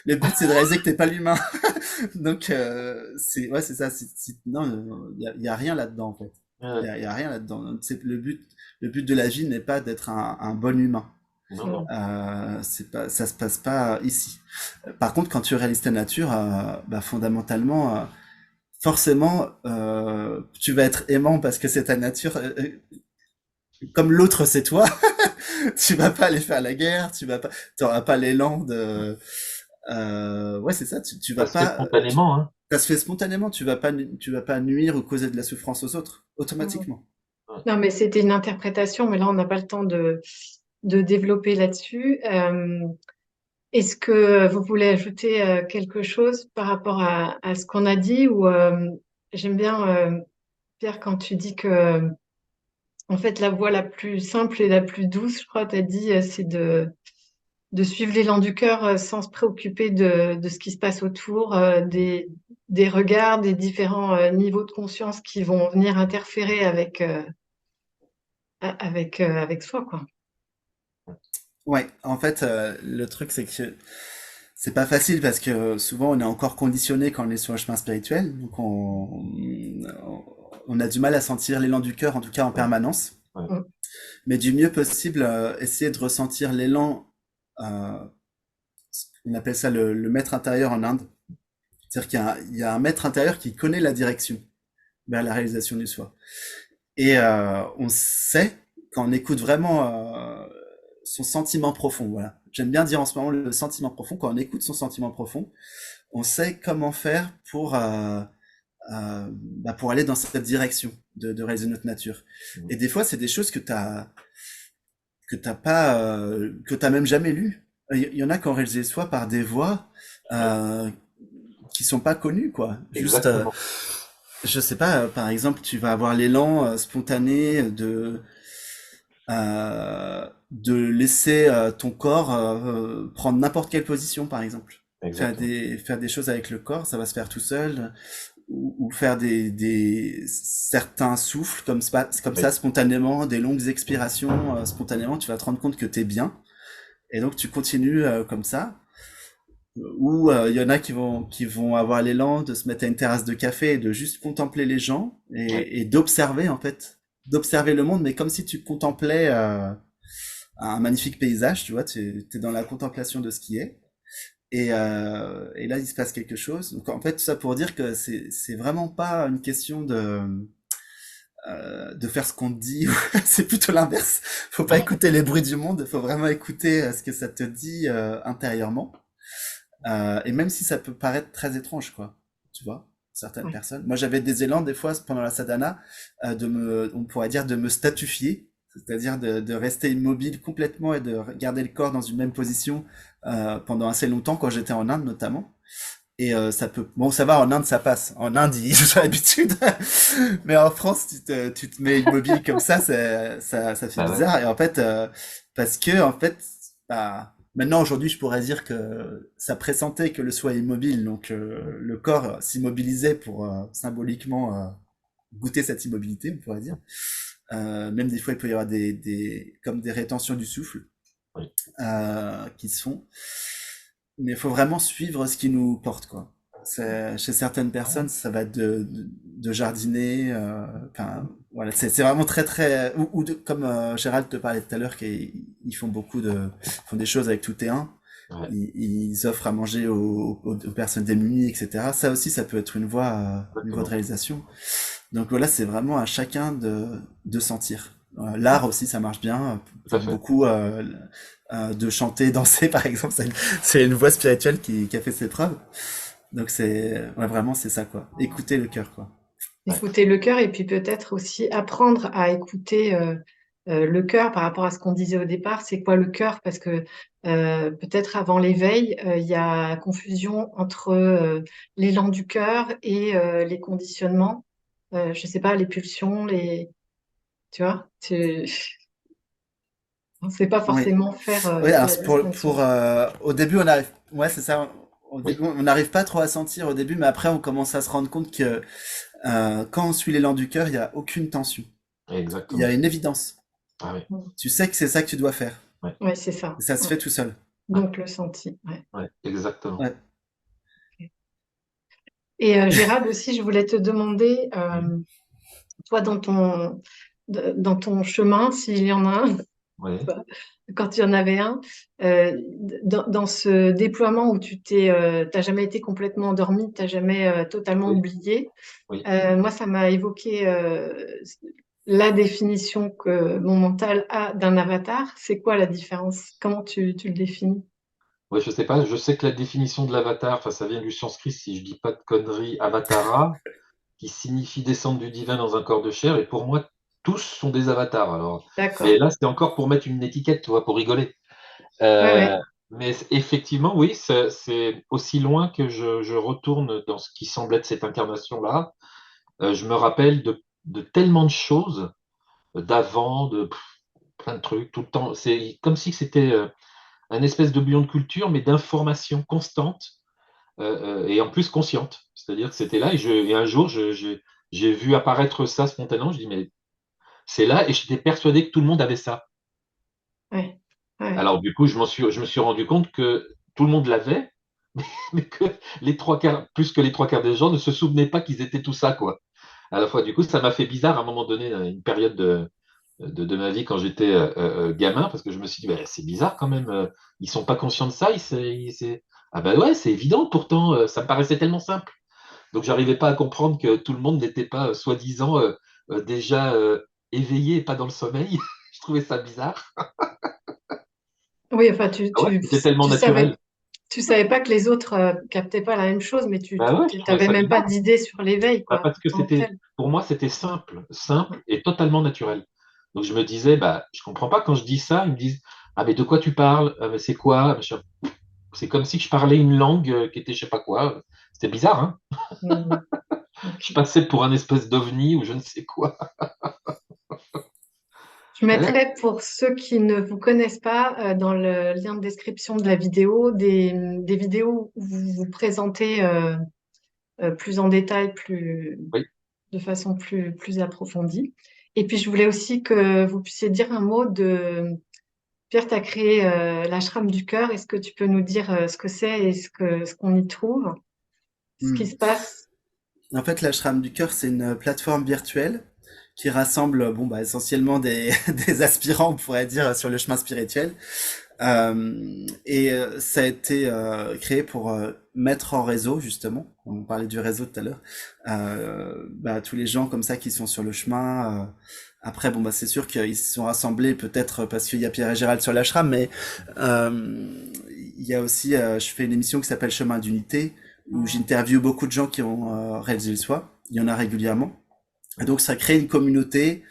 Le but, c'est de réaliser que t'es pas l'humain. Donc, c'est ça. Non, il y a rien là-dedans, en fait. Ouais. Y a rien là-dedans. C'est le but de la vie n'est pas d'être un bon humain. Non, non. C'est pas, ça se passe pas ici. Par contre, quand tu réalises ta nature, bah, fondamentalement, forcément, tu vas être aimant parce que c'est ta nature. Comme l'autre, c'est toi. Tu vas pas aller faire la guerre. T'auras pas l'élan de. Ouais, c'est ça. Tu Ça vas se fait pas. spontanément, hein. Ça se fait spontanément. Tu vas pas nuire ou causer de la souffrance aux autres Mm. automatiquement. Ouais. Non, mais c'était une interprétation, mais là, on n'a pas le temps de développer là-dessus. Est-ce que vous voulez ajouter quelque chose par rapport à ce qu'on a dit ou j'aime bien, Pierre, quand tu dis que en fait la voie la plus simple et la plus douce, je crois, tu as dit, c'est de suivre l'élan du cœur sans se préoccuper de ce qui se passe autour, des regards, des différents niveaux de conscience qui vont venir interférer avec soi, quoi. Ouais, en fait, le truc, c'est que c'est pas facile parce que souvent on est encore conditionné quand on est sur un chemin spirituel, donc on a du mal à sentir l'élan du cœur, en tout cas en Ouais. permanence. Ouais. Mm. Mais du mieux possible, essayer de ressentir l'élan, euh, on appelle ça le maître intérieur en Inde. C'est-à-dire il y a un maître intérieur qui connaît la direction vers la réalisation du soi. Et on sait, quand on écoute vraiment son sentiment profond, voilà. J'aime bien dire en ce moment le sentiment profond, quand on écoute son sentiment profond, on sait comment faire bah, pour aller dans cette direction de réaliser notre nature. Mm. Et des fois, c'est des choses que t'as même jamais lues. Il y en a qui ont réalisé soi par des voix Ouais. euh, qui sont pas connues, quoi. Juste, Exactement. je sais pas, par exemple, tu vas avoir l'élan spontané de laisser ton corps prendre n'importe quelle position, par exemple. Exactement. Faire des choses avec le corps, ça va se faire tout seul, ou faire certains souffles comme Oui. ça spontanément, des longues expirations spontanément, tu vas te rendre compte que t'es bien, et donc tu continues comme ça. Ou il y en a qui vont avoir l'élan de se mettre à une terrasse de café et de juste contempler les gens Ouais. et d'observer en fait, d'observer le monde, mais comme si tu contemplais un magnifique paysage, tu vois, tu es dans la contemplation de ce qui est. Et là, il se passe quelque chose. Donc en fait, tout ça pour dire que c'est vraiment pas une question de faire ce qu'on te dit. C'est plutôt l'inverse. Faut pas écouter les bruits du monde. Faut vraiment écouter ce que ça te dit intérieurement. Et même si ça peut paraître très étrange, quoi, tu vois, certaines Ouais. personnes. Moi, j'avais des élans des fois pendant la sadhana on pourrait dire de me statufier, c'est-à-dire de rester immobile complètement et de garder le corps dans une même position pendant assez longtemps quand j'étais en Inde notamment. Et ça peut, bon, ça va, en Inde ça passe. En Inde ils ont l'habitude, mais en France tu te mets immobile comme ça fait Bah ouais. bizarre. Et en fait, parce que en fait, bah, maintenant aujourd'hui je pourrais dire que ça pressentait que le soi est immobile, donc le corps s'immobilisait pour symboliquement goûter cette immobilité, on pourrait dire. Même des fois il peut y avoir comme des rétentions du souffle Oui. qui se font. Mais il faut vraiment suivre ce qui nous porte, quoi. Chez certaines personnes, ça va être de jardiner. Enfin, voilà, c'est vraiment très très comme Gérald te parlait tout à l'heure, qu'ils font font des choses avec tout et un. Ouais. Ils offrent à manger aux personnes démunies, etc. Ça aussi, ça peut être une voie de Exactement. réalisation. Donc voilà, c'est vraiment à chacun de sentir. L'art aussi, ça marche bien Tout à pour fait. beaucoup de chanter, danser, par exemple. C'est une voie spirituelle qui a fait ses preuves. Donc ouais, vraiment, c'est ça, quoi. Écouter le cœur, quoi. Ouais. Écouter le cœur et puis peut-être aussi apprendre à écouter le cœur par rapport à ce qu'on disait au départ. C'est quoi le cœur? Parce que peut-être avant l'éveil, il y a confusion entre l'élan du cœur et les conditionnements. Je sais pas, les pulsions, tu vois, on ne sait pas Oui. forcément faire Oui, alors la distinction. au début, on arrive, ouais, c'est ça. Au Oui. début, on n'arrive pas trop à sentir au début, mais après, on commence à se rendre compte que quand on suit l'élan du cœur, il n'y a aucune tension. Il y a Exactement. une évidence. Ah oui. Mm. Tu sais que c'est ça que tu dois faire. Ouais. Ouais, c'est ça. Et ça se Mm. fait tout seul. Ouais, Donc le senti. Ouais. ouais, exactement. Ouais. Et Gérald aussi, je voulais te demander, Mhm. toi dans ton chemin, s'il y en a un, Ouais, quand il y en avait un, dans ce déploiement où t'as jamais été complètement endormi, t'as jamais totalement oui, oublié, oui. moi, ça m'a évoqué la définition que mon mental a d'un avatar. C'est quoi la différence? Comment tu le définis? Ouais, je sais pas, je sais que la définition de l'avatar, enfin, ça vient du sanskrit, si je dis pas de conneries, avatara, qui signifie descendre du divin dans un corps de chair, et pour moi, tous sont des avatars. Alors, mais D'accord. là, c'était encore pour mettre une étiquette, tu vois, pour rigoler. Ouais, Euh, ouais, mais effectivement, oui, c'est aussi loin que je retourne dans ce qui semble être cette incarnation-là. Je me rappelle de tellement de choses d'avant, plein de trucs, tout le temps. C'est comme si c'était un espèce de bouillon de culture, mais d'informations constantes et en plus conscientes. C'est-à-dire que c'était là et un jour, j'ai vu apparaître ça spontanément. Je dis, mais c'est là et j'étais persuadé que tout le monde avait ça. ouais, ouais. Alors du coup, je me suis rendu compte que tout le monde l'avait, mais que plus que les trois quarts des gens ne se souvenaient pas qu'ils étaient tout ça, quoi. À la fois, du coup, ça m'a fait bizarre à un moment donné, à une période de ma vie quand j'étais gamin, parce que je me suis dit, bah, c'est bizarre quand même, ils sont pas conscients de ça. Ah bah ouais, c'est évident, pourtant, ça me paraissait tellement simple. Donc, j'arrivais pas à comprendre que tout le monde n'était pas, soi-disant, déjà éveillé et pas dans le sommeil. Je trouvais ça bizarre. Oui, enfin, Ah ouais, c'était tellement naturel. tu savais pas que les autres captaient pas la même chose, mais Bah ouais, je trouvais t'avais ça même pas bizarre. d'idée sur l'éveil, Bah, quoi, parce en que tant que tel. pour moi, c'était simple, simple et totalement naturel. Donc je me disais, bah, je comprends pas quand je dis ça, ils me disent, ah mais de quoi tu parles? Ah, mais c'est quoi? Machin. C'est comme si je parlais une langue qui était je sais pas quoi. C'était bizarre, hein? Mhm. Je Ok. passais pour un espèce d'ovni ou je ne sais quoi. Je Ouais, mettrai pour ceux qui ne vous connaissent pas dans le lien de description de la vidéo des vidéos où vous vous présentez plus en détail, oui. de façon plus approfondie. Et puis je voulais aussi que vous puissiez dire un mot de Pierre, tu as créé l'ashram du cœur. Est-ce que tu peux nous dire ce que c'est et ce qu'on y trouve, ce qui Hmm. se passe? En fait, l'Ashram du Cœur, c'est une plateforme virtuelle qui rassemble bon, bah, essentiellement des, des aspirants, on pourrait dire, sur le chemin spirituel. Ça a été créé pour mettre en réseau, justement, on parlait du réseau tout à l'heure, bah, tous les gens comme ça qui sont sur le chemin. Après, bon, bah, c'est sûr qu'ils se sont rassemblés peut-être parce qu'il y a Pierre et Gérald sur l'ashram, mais il y a aussi, je fais une émission qui s'appelle Chemin d'unité, où j'interviewe beaucoup de gens qui ont réalisé le soi. Il y en a régulièrement. Et donc, ça crée une communauté,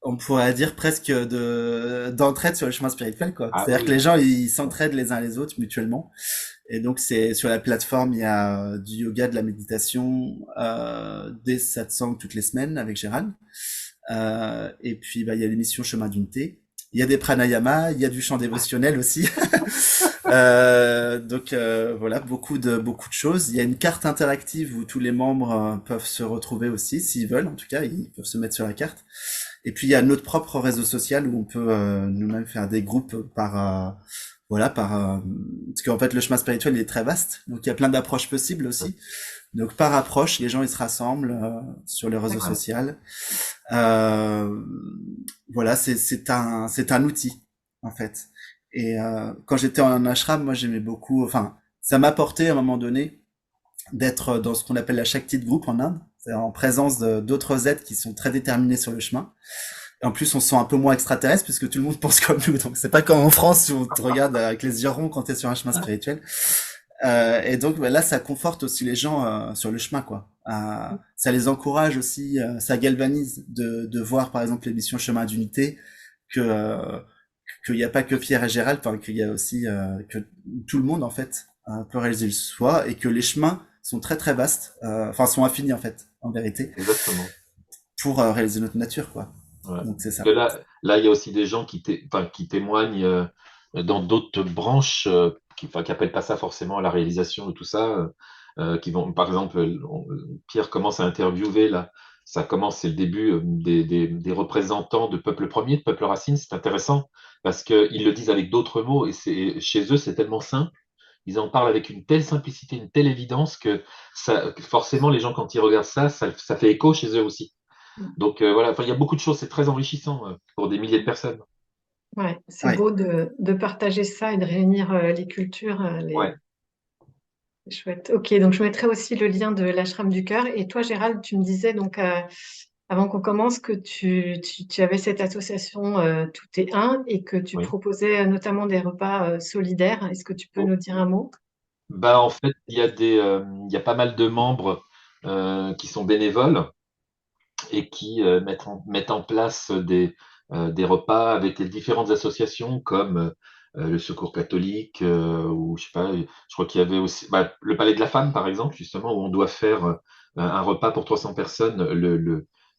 on pourrait dire presque d'entraide sur le chemin spirituel, quoi. Ah C'est-à-dire que oui, les gens, ils s'entraident les uns les autres mutuellement. Et donc, c'est sur la plateforme, il y a du yoga, de la méditation, des satsangs toutes les semaines avec Gérald. Et puis, bah, il y a l'émission Chemin d'unité. Il y a des pranayamas, il y a du chant dévotionnel aussi. Voilà, beaucoup de choses. Il y a une carte interactive où tous les membres peuvent se retrouver aussi, s'ils veulent. En tout cas, ils peuvent se mettre sur la carte. Et puis il y a notre propre réseau social où on peut nous-mêmes faire des groupes parce qu'en fait le chemin spirituel il est très vaste, donc il y a plein d'approches possibles aussi. Donc par approche, les gens ils se rassemblent sur le réseau ouais. social. Euh, voilà, c'est un outil en fait. Et quand j'étais en ashram, moi j'aimais beaucoup. Enfin, ça m'apportait à un moment donné d'être dans ce qu'on appelle la Shakti de groupe en Inde, c'est en présence d'autres êtres qui sont très déterminés sur le chemin. Et en plus, on se sent un peu moins extraterrestre puisque tout le monde pense comme nous. Donc, c'est pas comme en France où on te regarde avec les yeux ronds quand t'es sur un chemin spirituel. Et donc, bah, là, ça conforte aussi les gens sur le chemin, quoi. Ça les encourage aussi, ça galvanise de voir, par exemple, l'émission Chemin d'unité, que qu'il n'y a pas que Pierre et Gérald, enfin, qu'il y a aussi que tout le monde, en fait, peut réaliser le soi et que les chemins sont très très vastes, enfin, sont infinis, en fait, en vérité, Exactement. pour réaliser notre nature, quoi. Ouais. Donc, c'est Parce que ça. là, il y a aussi des gens enfin, qui témoignent dans d'autres branches, enfin, qui appellent pas ça forcément la réalisation de tout ça, qui vont, par exemple, Pierre commence à interviewer là, ça commence, c'est le début des représentants de Peuple Premier, de Peuple Racine, c'est intéressant parce qu'ils le disent avec d'autres mots, et chez eux, c'est tellement simple. Ils en parlent avec une telle simplicité, une telle évidence que forcément, les gens, quand ils regardent ça fait écho chez eux aussi. Donc voilà, enfin, il y a beaucoup de choses, c'est très enrichissant pour des milliers de personnes. Ouais, c'est Ouais. beau de partager ça et de réunir les cultures, Ouais, c'est chouette. Ok, donc je mettrai aussi le lien de l'ashram du cœur. Et toi, Gérald, tu me disais donc avant qu'on commence que tu avais cette association Tout est un et que tu oui. proposais notamment des repas solidaires. Est-ce que tu peux Oh. nous dire un mot? Bah, en fait, il y a pas mal de membres qui sont bénévoles et qui mettent en place des repas avec les différentes associations comme le Secours catholique ou je sais pas, je crois qu'il y avait aussi bah, le Palais de la Femme, par exemple, justement, où on doit faire un repas pour 300 personnes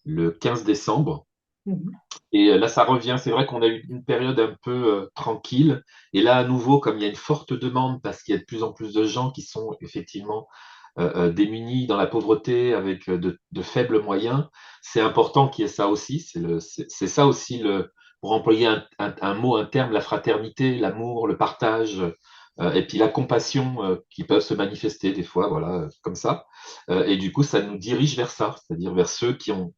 le 15 décembre. Mhm. Et là, ça revient. C'est vrai qu'on a eu une période un peu tranquille. Et là, à nouveau, comme il y a une forte demande, parce qu'il y a de plus en plus de gens qui sont effectivement démunis dans la pauvreté, avec de faibles moyens, c'est important qu'il y ait ça aussi. C'est ça aussi, pour employer un mot, un terme, la fraternité, l'amour, le partage, et puis la compassion qui peuvent se manifester des fois, voilà, comme ça. Et du coup, ça nous dirige vers ça, c'est-à-dire vers ceux qui en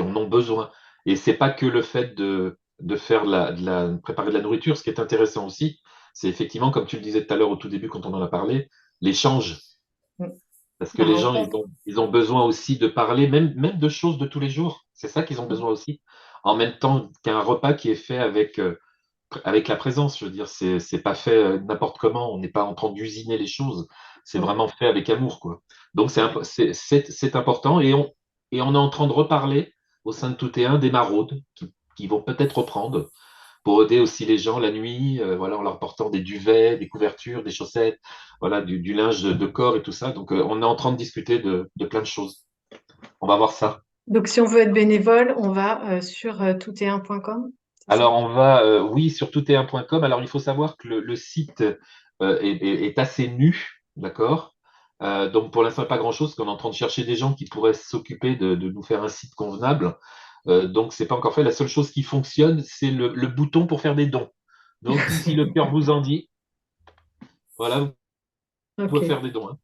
ont besoin. Et c'est pas que le fait de faire préparer de la nourriture. Ce qui est intéressant aussi, c'est effectivement, comme tu le disais tout à l'heure au tout début quand on en a parlé, l'échange. Parce que La les gens, rencontre. ils ont besoin aussi de parler, même de choses de tous les jours. C'est ça qu'ils ont besoin aussi. En même temps qu'un repas qui est fait avec la présence. Je veux dire, c'est pas fait n'importe comment. On n'est pas en train d'usiner les choses. C'est Mm. vraiment fait avec amour, quoi. Donc Ouais. c'est important et on est en train de reparler au sein de Tout et Un des maraudes qui vont peut-être reprendre pour aider aussi les gens la nuit, voilà, en leur portant des duvets, des couvertures, des chaussettes, voilà, du linge de corps et tout ça. Donc on est en train de discuter de plein de choses. On va voir ça. Donc, si on veut être bénévole, on va sur toutet1.com, c'est ça? Alors, on va, oui, sur toutet1.com. Alors, il faut savoir que le site est assez nu, d'accord? Donc, pour l'instant, pas grand-chose, parce qu'on est en train de chercher des gens qui pourraient s'occuper de nous faire un site convenable. Donc, c'est pas encore fait. La seule chose qui fonctionne, c'est le bouton pour faire des dons. Donc, si le cœur vous en dit, voilà, vous pouvez Ok, faire des dons, hein.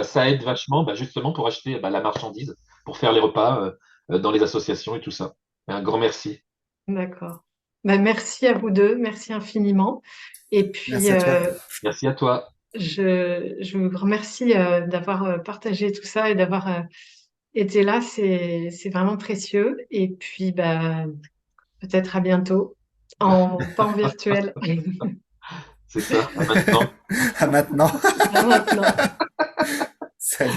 Ça aide vachement, bah, justement, pour acheter bah, la marchandise, pour faire les repas dans les associations et tout ça. Un grand merci. d'accord. Ben, merci à vous deux, merci infiniment. Et puis, Merci à toi. Merci à toi. je vous remercie d'avoir partagé tout ça et d'avoir été là. C'est vraiment précieux. Et puis, bah, peut-être à bientôt, pas en virtuel. C'est ça, à maintenant. À maintenant. À maintenant. Salut.